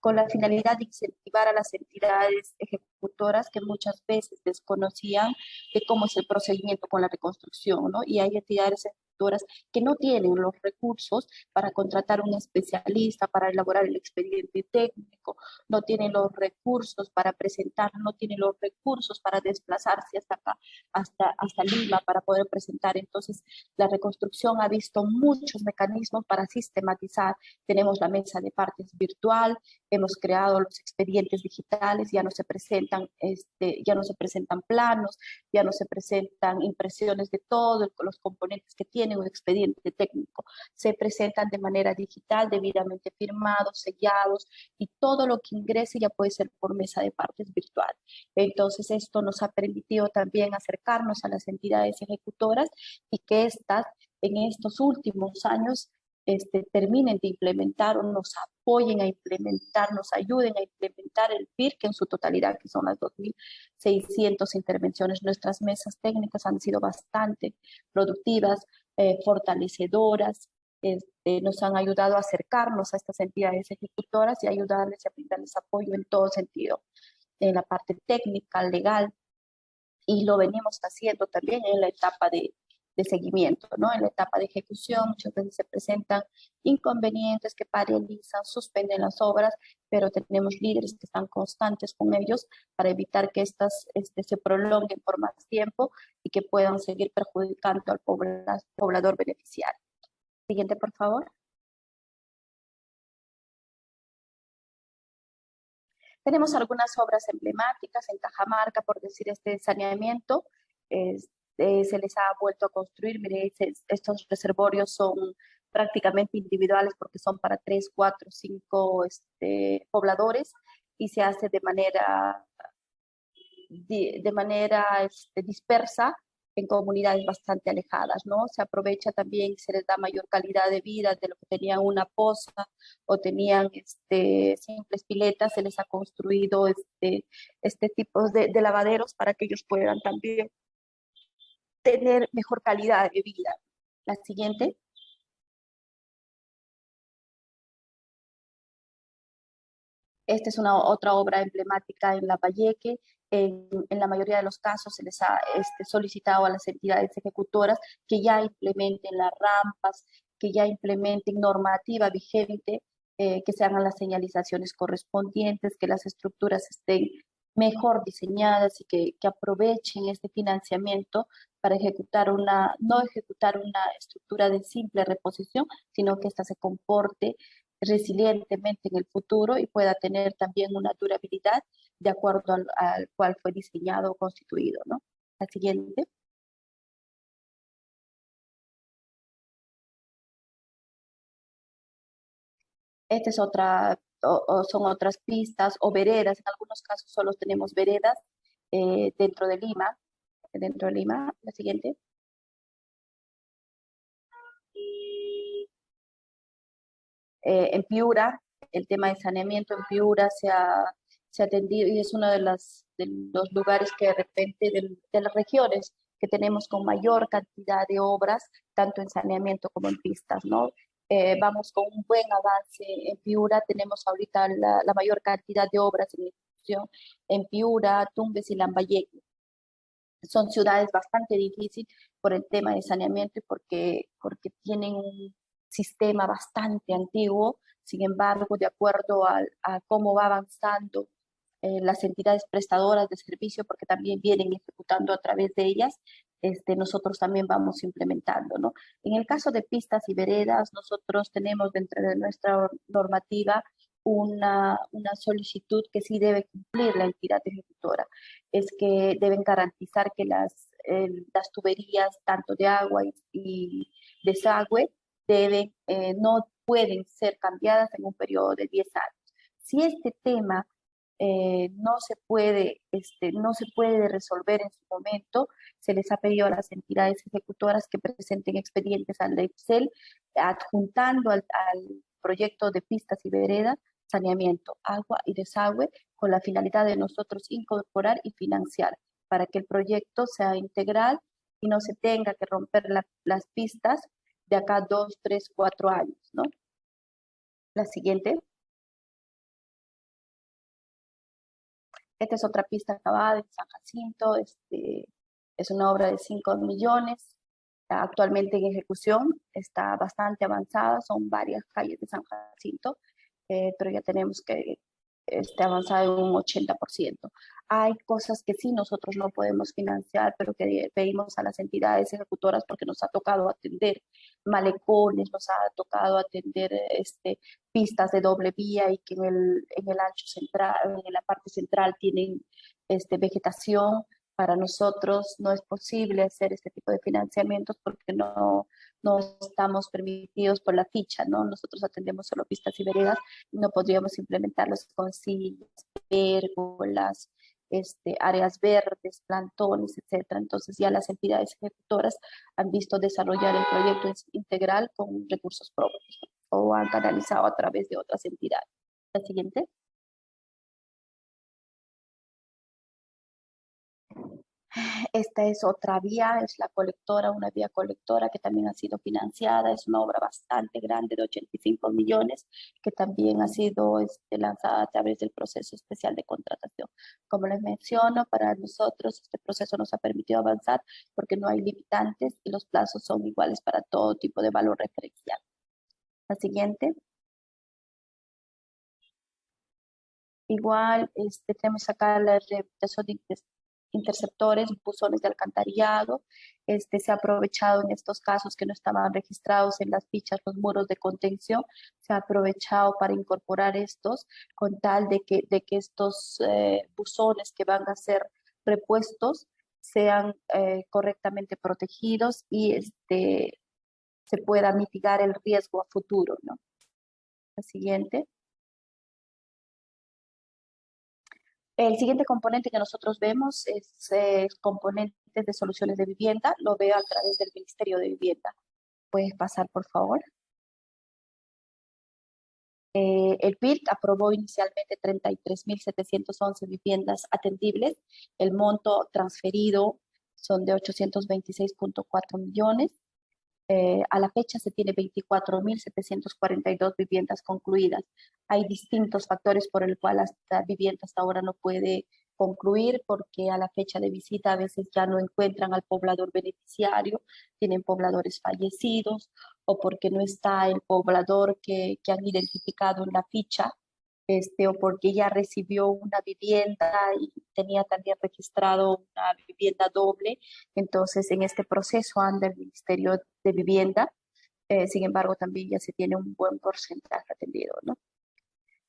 con la finalidad de incentivar a las entidades ejecutoras que muchas veces desconocían de cómo es el procedimiento con la reconstrucción, ¿no? Y hay entidades agricultoras que no tienen los recursos para contratar un especialista, para elaborar el expediente técnico, no tienen los recursos para presentar, no tienen los recursos para desplazarse hasta acá, hasta Lima, para poder presentar. Entonces, la reconstrucción ha visto muchos mecanismos para sistematizar. Tenemos la mesa de partes virtual, hemos creado los expedientes digitales, ya no se presentan, ya no se presentan planos, ya no se presentan impresiones de todos los componentes que tiene un expediente técnico, se presentan de manera digital, debidamente firmados, sellados, y todo lo que ingrese ya puede ser por mesa de partes virtual. Entonces, esto nos ha permitido también acercarnos a las entidades ejecutoras y que éstas en estos últimos años terminen de implementar o nos apoyen a implementar, nos ayuden a implementar el PIRC en su totalidad, que son las 2.600 intervenciones. Nuestras mesas técnicas han sido bastante productivas, fortalecedoras, nos han ayudado a acercarnos a estas entidades ejecutoras y ayudarles y a brindarles apoyo en todo sentido, en la parte técnica, legal, y lo venimos haciendo también en la etapa de seguimiento, ¿no? En la etapa de ejecución muchas veces se presentan inconvenientes que paralizan, suspenden las obras, pero tenemos líderes que están constantes con ellos para evitar que estas se prolonguen por más tiempo y que puedan seguir perjudicando al poblador beneficiario. Siguiente, por favor. Tenemos algunas obras emblemáticas en Cajamarca, por decir saneamiento. Se les ha vuelto a construir. Mire, estos reservorios son prácticamente individuales porque son para 3, 4, 5 pobladores y se hace de manera dispersa en comunidades bastante alejadas, ¿no? Se aprovecha también, se les da mayor calidad de vida de lo que tenían una poza o tenían simples piletas, se les ha construido este tipo de lavaderos para que ellos puedan también tener mejor calidad de vida. La siguiente. Esta es otra obra emblemática en Lambayeque. En la mayoría de los casos se les ha solicitado a las entidades ejecutoras que ya implementen las rampas, que ya implementen normativa vigente, que se hagan las señalizaciones correspondientes, que las estructuras estén mejor diseñadas y que aprovechen este financiamiento para no ejecutar una estructura de simple reposición, sino que ésta se comporte resilientemente en el futuro y pueda tener también una durabilidad de acuerdo al cual fue diseñado o constituido, ¿no? La siguiente. Esta es son otras pistas o veredas. En algunos casos solo tenemos veredas dentro de Lima. Dentro de Lima. La siguiente. En Piura, el tema de saneamiento en Piura se ha atendido y es uno de los lugares que de repente de las regiones que tenemos con mayor cantidad de obras, tanto en saneamiento como en pistas, ¿no? Vamos con un buen avance en Piura, tenemos ahorita la mayor cantidad de obras en ejecución en Piura, Tumbes y Lambayeque. Son ciudades bastante difíciles por el tema de saneamiento y porque tienen un sistema bastante antiguo. Sin embargo, de acuerdo a cómo va avanzando las entidades prestadoras de servicio, porque también vienen ejecutando a través de ellas, nosotros también vamos implementando, ¿no? En el caso de pistas y veredas, nosotros tenemos dentro de nuestra normativa una solicitud que sí debe cumplir la entidad ejecutora, es que deben garantizar que las tuberías, tanto de agua y desagüe, no pueden ser cambiadas en un periodo de 10 años. Si este tema no se puede resolver en su momento, se les ha pedido a las entidades ejecutoras que presenten expedientes al Excel, adjuntando al proyecto de pistas y veredas, saneamiento, agua y desagüe, con la finalidad de nosotros incorporar y financiar para que el proyecto sea integral y no se tenga que romper las pistas de acá 2, 3, 4 años, ¿no? La siguiente. Esta es otra pista acabada en San Jacinto, es una obra de 5 millones, actualmente en ejecución, está bastante avanzada, son varias calles de San Jacinto, pero ya tenemos que avanzar en un 80%. Hay cosas que sí nosotros no podemos financiar, pero que pedimos a las entidades ejecutoras porque nos ha tocado atender malecones, nos ha tocado atender pistas de doble vía y que en el ancho central, en la parte central tienen vegetación. Para nosotros no es posible hacer este tipo de financiamientos porque no estamos permitidos por la ficha, ¿no? Nosotros atendemos solo pistas y veredas, no podríamos implementarlos con sillas, pérgolas, áreas verdes, plantones, etcétera. Entonces ya las entidades ejecutoras han visto desarrollar el proyecto integral con recursos propios, ¿no? O han canalizado a través de otras entidades. La siguiente. Esta es otra vía, es la colectora, una vía colectora que también ha sido financiada, es una obra bastante grande de 85 millones que también ha sido lanzada a través del proceso especial de contratación. Como les menciono, para nosotros este proceso nos ha permitido avanzar porque no hay limitantes y los plazos son iguales para todo tipo de valor referencial. La siguiente. Igual tenemos acá la rehabilitación de interceptores, buzones de alcantarillado. Se ha aprovechado en estos casos que no estaban registrados en las fichas los muros de contención, se ha aprovechado para incorporar estos con tal de que estos buzones que van a ser repuestos sean correctamente protegidos y se pueda mitigar el riesgo a futuro, ¿no? La siguiente. El siguiente componente que nosotros vemos es componentes de soluciones de vivienda. Lo veo a través del Ministerio de Vivienda. ¿Puedes pasar, por favor? El PIRC aprobó inicialmente 33.711 viviendas atendibles. El monto transferido son de 826.4 millones. A la fecha se tiene 24.742 viviendas concluidas. Hay distintos factores por el cual esta vivienda hasta ahora no puede concluir, porque a la fecha de visita a veces ya no encuentran al poblador beneficiario, tienen pobladores fallecidos, o porque no está el poblador que han identificado en la ficha, o porque ya recibió una vivienda y tenía también registrado una vivienda doble. Entonces, en este proceso anda el Ministerio de Vivienda. Sin embargo, también ya se tiene un buen porcentaje atendido, ¿no?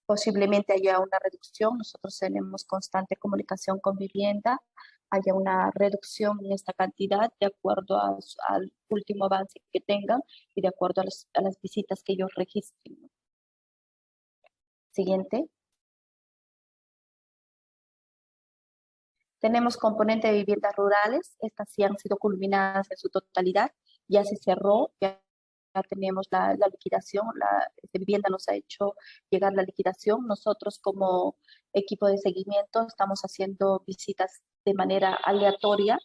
Posiblemente haya una reducción. Nosotros tenemos constante comunicación con Vivienda. Haya una reducción en esta cantidad de acuerdo al último avance que tengan y de acuerdo a las visitas que ellos registren, ¿no? Siguiente. Tenemos componente de viviendas rurales, estas sí han sido culminadas en su totalidad, ya se cerró, ya tenemos la liquidación, esta vivienda nos ha hecho llegar la liquidación. Nosotros como equipo de seguimiento estamos haciendo visitas de manera aleatoria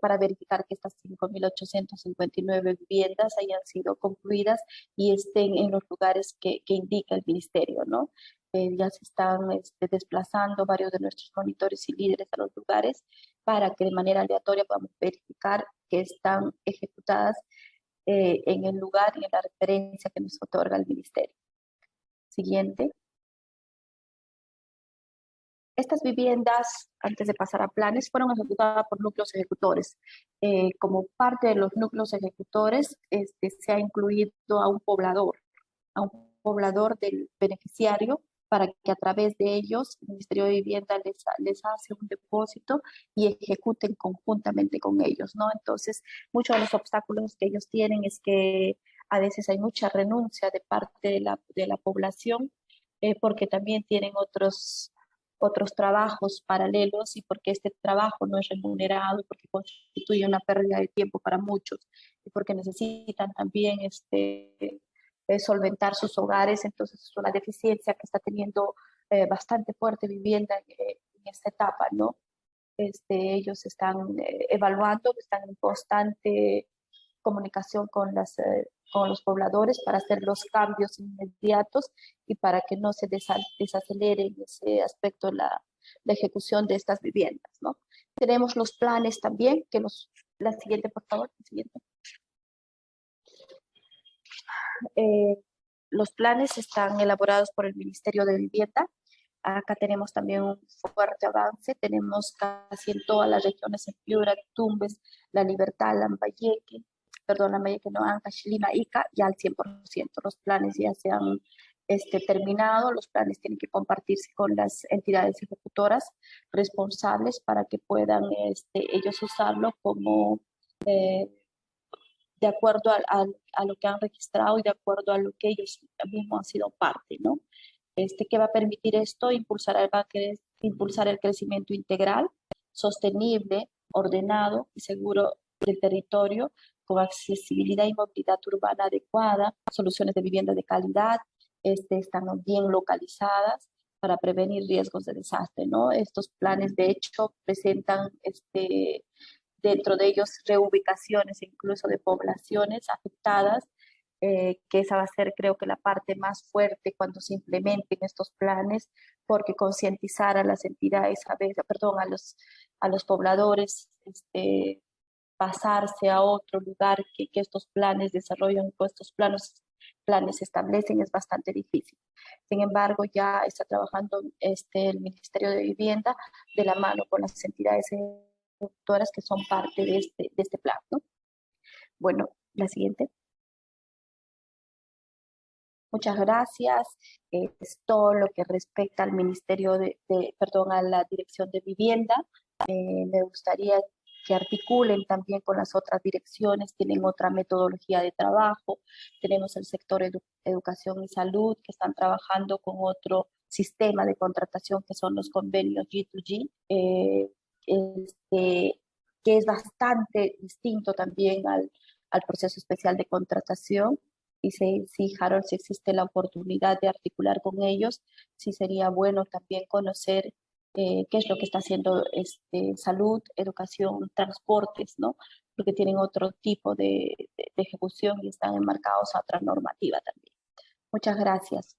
para verificar que estas 5.859 viviendas hayan sido concluidas y estén en los lugares que indica el ministerio, ¿no? Ya se están desplazando varios de nuestros monitores y líderes a los lugares para que de manera aleatoria podamos verificar que están ejecutadas en el lugar y en la referencia que nos otorga el ministerio. Siguiente. Estas viviendas, antes de pasar a planes, fueron ejecutadas por núcleos ejecutores. Como parte de los núcleos ejecutores, se ha incluido a un poblador del beneficiario, para que a través de ellos el Ministerio de Vivienda les hace un depósito y ejecuten conjuntamente con ellos, ¿no? Entonces, muchos de los obstáculos que ellos tienen es que a veces hay mucha renuncia de parte de la población, porque también tienen otros trabajos paralelos y porque este trabajo no es remunerado, porque constituye una pérdida de tiempo para muchos y porque necesitan también solventar sus hogares. Entonces es una deficiencia que está teniendo bastante fuerte vivienda en esta etapa, ¿no? Ellos están evaluando, están en constante comunicación con los pobladores para hacer los cambios inmediatos y para que no se desacelere en ese aspecto la ejecución de estas viviendas, ¿no? Tenemos los planes también que los La siguiente, por favor. La siguiente. Eh, los planes están elaborados por el Ministerio de Vivienda. Acá tenemos también un fuerte avance. Tenemos casi en todas las regiones, en Piura, Tumbes, La Libertad, Lambayeque, no, Ancash, Lima, Ica, ya al 100%. Los planes ya se han terminado. Los planes tienen que compartirse con las entidades ejecutoras responsables para que puedan ellos usarlo como de acuerdo a lo que han registrado y de acuerdo a lo que ellos mismos han sido parte, ¿no? ¿Qué va a permitir esto? Impulsar el crecimiento integral, sostenible, ordenado y seguro del territorio, con accesibilidad y movilidad urbana adecuada, soluciones de vivienda de calidad, están bien localizadas para prevenir riesgos de desastre, ¿no? Estos planes, de hecho, presentan dentro de ellos reubicaciones incluso de poblaciones afectadas, que esa va a ser creo que la parte más fuerte cuando se implementen estos planes, porque concientizar a las entidades, perdón, a los pobladores, pasarse a otro lugar que estos planes desarrollan, que estos planes se establecen es bastante difícil. Sin embargo, ya está trabajando el Ministerio de Vivienda de la mano con las entidades ejecutoras que son parte de este plan, ¿no? Bueno, la siguiente. Muchas gracias. Es todo lo que respecta al Ministerio perdón, a la Dirección de Vivienda. Me gustaría que articulen también con las otras direcciones, tienen otra metodología de trabajo. Tenemos el sector educación y salud, que están trabajando con otro sistema de contratación, que son los convenios G2G, que es bastante distinto también al proceso especial de contratación. Y si Harold, si existe la oportunidad de articular con ellos, sí sería bueno también conocer qué es lo que está haciendo salud, educación, transportes, ¿no? Porque tienen otro tipo de ejecución y están enmarcados a otra normativa también. Muchas gracias.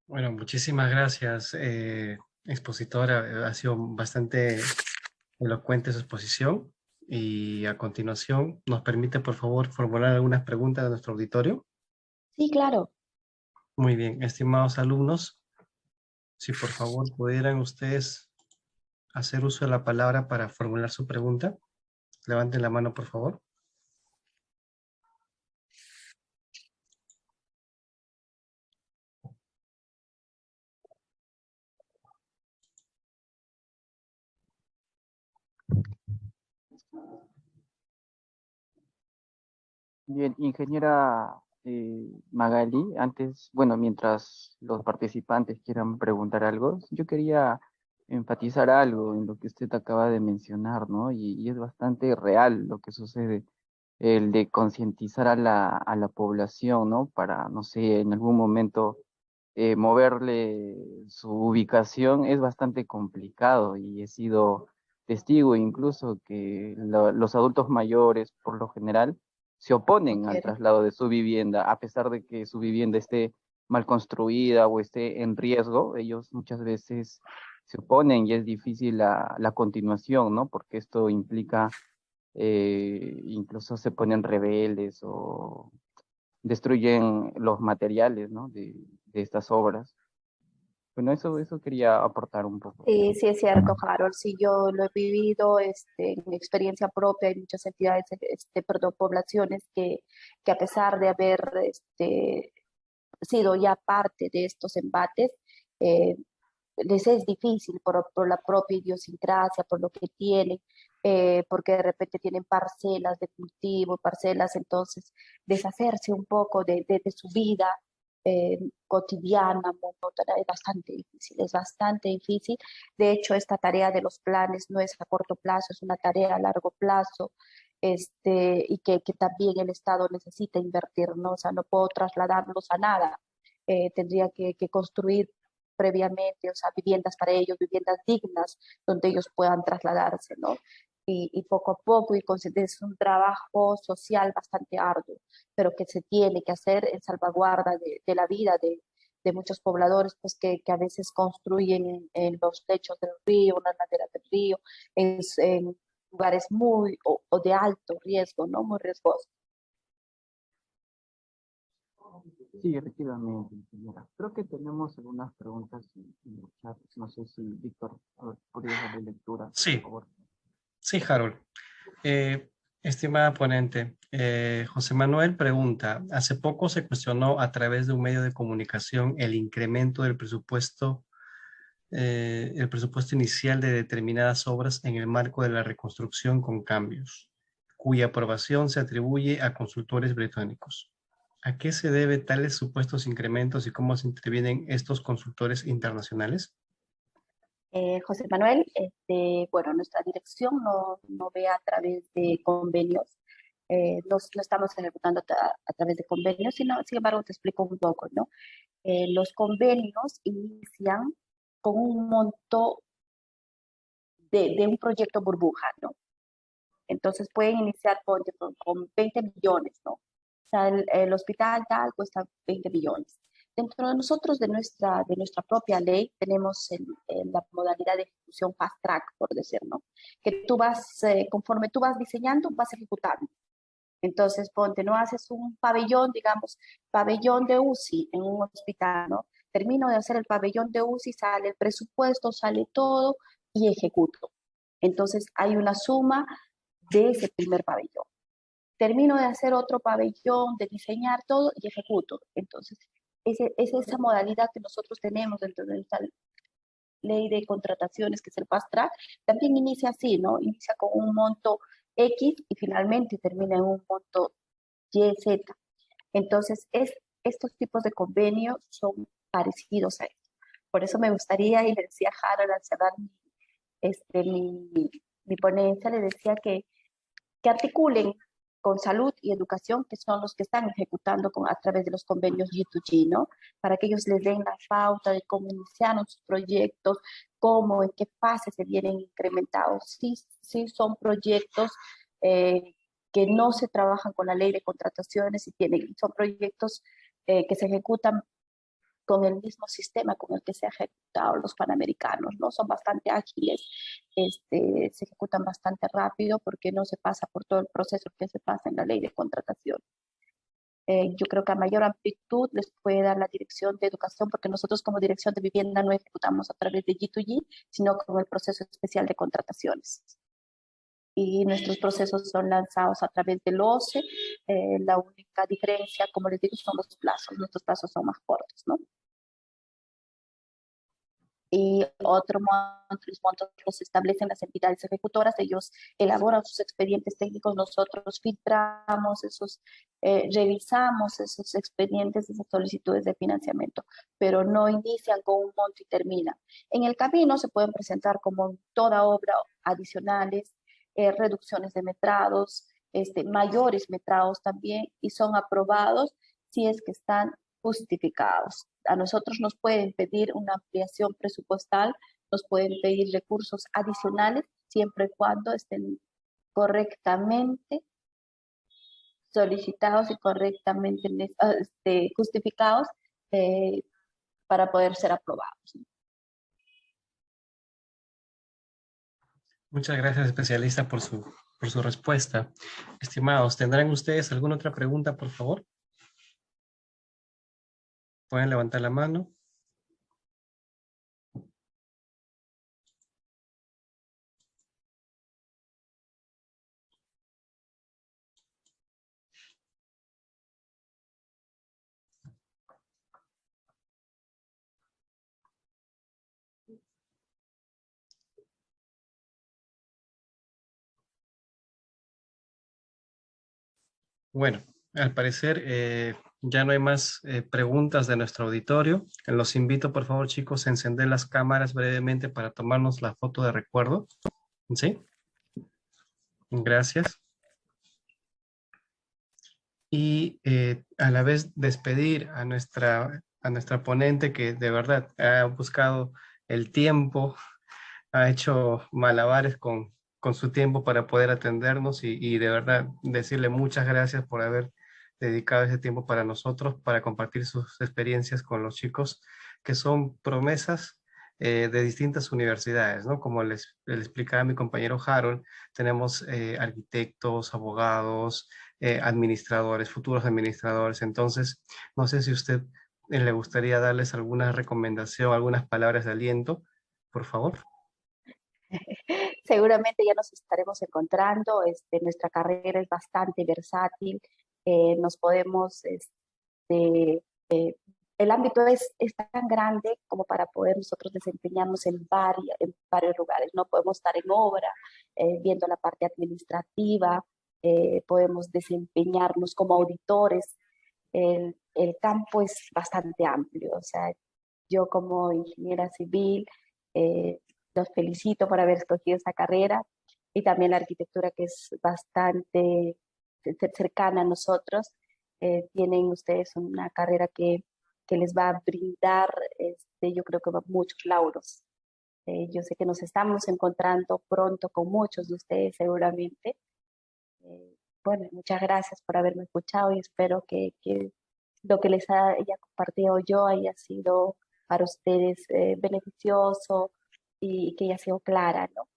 Bueno, muchísimas gracias, expositora. Ha sido bastante elocuente su exposición. Y a continuación, ¿nos permite, por favor, formular algunas preguntas a nuestro auditorio? Sí, claro. Muy bien, estimados alumnos, si por favor pudieran ustedes hacer uso de la palabra para formular su pregunta. Levanten la mano, por favor. Bien, ingeniera Magali, antes, bueno, mientras los participantes quieran preguntar algo, yo quería enfatizar algo en lo que usted acaba de mencionar, ¿no? Y es bastante real lo que sucede, el de concientizar a la población, ¿no? Para, no sé, en algún momento moverle su ubicación es bastante complicado y he sido testigo incluso que los adultos mayores, por lo general, se No oponen al quieren. traslado de su vivienda, a pesar de que su vivienda esté mal construida o esté en riesgo, ellos muchas veces se oponen y es difícil la continuación, ¿no? Porque esto implica, incluso se ponen rebeldes o destruyen los materiales, ¿no? de estas obras. Bueno, eso quería aportar un poco. Sí, sí es cierto, Harold. Sí, yo lo he vivido en mi experiencia propia. Hay muchas entidades, perdón, poblaciones que a pesar de haber sido ya parte de estos embates, eh, les es difícil por la propia idiosincrasia, por lo que tienen, porque de repente tienen parcelas de cultivo, parcelas, entonces deshacerse un poco de su vida cotidiana, monótona, es bastante difícil. De hecho, esta tarea de los planes no es a corto plazo, es una tarea a largo plazo. Y que también el Estado necesita invertir, ¿no? O sea, no puedo trasladarlos a nada. Tendría que construir previamente, o sea, viviendas para ellos, viviendas dignas, donde ellos puedan trasladarse, ¿no? Y poco a poco, es un trabajo social bastante arduo, pero que se tiene que hacer en salvaguarda de la vida de muchos pobladores, pues que a veces construyen en los lechos del río, en las laderas del río, en lugares muy o de alto riesgo, ¿no? Muy riesgosos. Sí, efectivamente, ingeniera. Creo que tenemos algunas preguntas en el chat. No sé si Víctor, a ver, podría darle lectura, por Sí, favor. sí, Harold. Estimada ponente, José Manuel pregunta, hace poco se cuestionó a través de un medio de comunicación el incremento del presupuesto, el presupuesto inicial de determinadas obras en el marco de la reconstrucción con cambios, cuya aprobación se atribuye a consultores británicos. ¿A qué se debe tales supuestos incrementos y cómo se intervienen estos consultores internacionales? José Manuel, bueno, nuestra dirección no ve a través de convenios, no estamos ejecutando a través de convenios, sino, sin embargo, te explico un poco, ¿no? Los convenios inician con un monto de un proyecto burbuja, ¿no? Entonces pueden iniciar con 20 millones, ¿no? O sea, el hospital tal cuesta 20 millones. Dentro de nosotros, de nuestra propia ley, tenemos la modalidad de ejecución fast track, por decir, ¿no? Que tú vas, conforme tú vas diseñando, vas ejecutando. Entonces, ponte, no haces un pabellón, digamos, pabellón de UCI en un hospital, ¿no? Termino de hacer el pabellón de UCI, sale el presupuesto, sale todo y ejecuto. Entonces, hay una suma de ese primer pabellón. Termino de hacer otro pabellón, de diseñar todo y ejecuto. Entonces, es esa modalidad que nosotros tenemos dentro de esta ley de contrataciones, que es el fast track. También inicia así, ¿no? Inicia con un monto X y finalmente termina en un monto Y, Z. Entonces, estos tipos de convenios son parecidos a esto. Por eso me gustaría, y le decía a Harold al cerrar mi ponencia, le decía que articulen con salud y educación, que son los que están ejecutando a través de los convenios G2G, ¿no? Para que ellos les den la pauta de cómo iniciaron sus proyectos, cómo, en qué fase se vienen incrementados. Sí, sí son proyectos que no se trabajan con la ley de contrataciones y son proyectos que se ejecutan con el mismo sistema con el que se han ejecutado los panamericanos, ¿no? Son bastante ágiles, se ejecutan bastante rápido porque no se pasa por todo el proceso que se pasa en la ley de contratación. Yo creo que a mayor amplitud les puede dar la dirección de educación, porque nosotros como dirección de vivienda no ejecutamos a través de G2G, sino con el proceso especial de contrataciones. Y nuestros procesos son lanzados a través del OCE. La única diferencia, como les digo, son los plazos. Nuestros plazos son más cortos, ¿no? Y los montos los establecen las entidades ejecutoras, ellos elaboran sus expedientes técnicos, nosotros filtramos revisamos esos expedientes, esas solicitudes de financiamiento, pero no inician con un monto y terminan. En el camino se pueden presentar, como toda obra, adicionales, reducciones de metrados, mayores metrados también, y son aprobados si es que están justificados. A nosotros nos pueden pedir una ampliación presupuestal, nos pueden pedir recursos adicionales, siempre y cuando estén correctamente solicitados y correctamente justificados eh, para poder ser aprobados. Muchas gracias, especialista, por su respuesta. Estimados, ¿tendrán ustedes alguna otra pregunta, por favor? Pueden levantar la mano. Bueno, al parecer ya no hay más preguntas de nuestro auditorio. Los invito, por favor, chicos, a encender las cámaras brevemente para tomarnos la foto de recuerdo. ¿Sí? Gracias. Y a la vez despedir a nuestra ponente, que de verdad ha buscado el tiempo, ha hecho malabares con su tiempo para poder atendernos y de verdad decirle muchas gracias por haber dedicado ese tiempo para nosotros, para compartir sus experiencias con los chicos, que son promesas de distintas universidades, ¿no? Como les explicaba mi compañero Harold, tenemos arquitectos, abogados, administradores, futuros administradores. Entonces, no sé si usted le gustaría darles alguna recomendación, algunas palabras de aliento, por favor. Seguramente ya nos estaremos encontrando. Nuestra carrera es bastante versátil. Nos podemos, eh, el ámbito es tan grande como para poder nosotros desempeñarnos en varios lugares. No podemos estar en obra, viendo la parte administrativa, podemos desempeñarnos como auditores. El campo es bastante amplio. O sea, yo como ingeniera civil, eh, los felicito por haber escogido esa carrera y también la arquitectura que es bastante cercana a nosotros. Tienen ustedes una carrera que les va a brindar, yo creo que muchos lauros. Yo sé que nos estamos encontrando pronto con muchos de ustedes seguramente. Bueno, muchas gracias por haberme escuchado y espero que lo que les haya compartido yo haya sido para ustedes beneficioso y que haya sido clara, ¿no?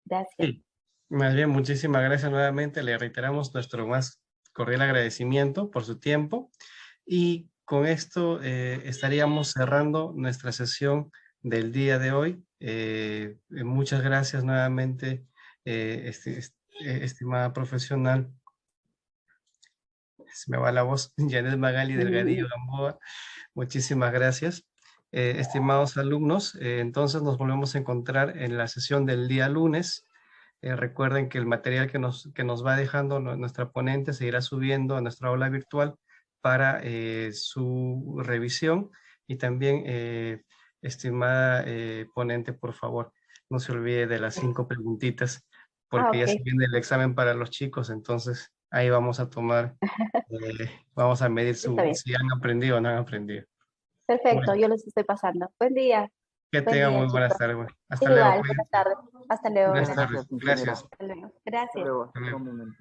Gracias. Sí, más bien, muchísimas gracias nuevamente. Le reiteramos nuestro más cordial agradecimiento por su tiempo. Y con esto estaríamos cerrando nuestra sesión del día de hoy. Muchas gracias nuevamente, estimada profesional. Se me va la voz, Janet Magali Delgadillo Gamboa. Muchísimas gracias. Estimados alumnos, entonces nos volvemos a encontrar en la sesión del día lunes. Recuerden que el material que nos va dejando nuestra ponente se irá subiendo a nuestra aula virtual para su revisión. Y también, estimada ponente, por favor, no se olvide de las 5 preguntitas, porque ya se Ok, viene el examen para los chicos, entonces ahí vamos a tomar, vamos a medir está bien. si han aprendido o no han aprendido. Perfecto, Bueno, yo los estoy pasando. que Buen tengan día, muy buenas chicos. tardes. Bueno, hasta luego. Igual, buenas tardes. Hasta luego, Buenas Muchas gracias. tardes. gracias, ingeniera. Gracias. Hasta luego. Hasta Gracias. luego, Hasta hasta luego. otro momento.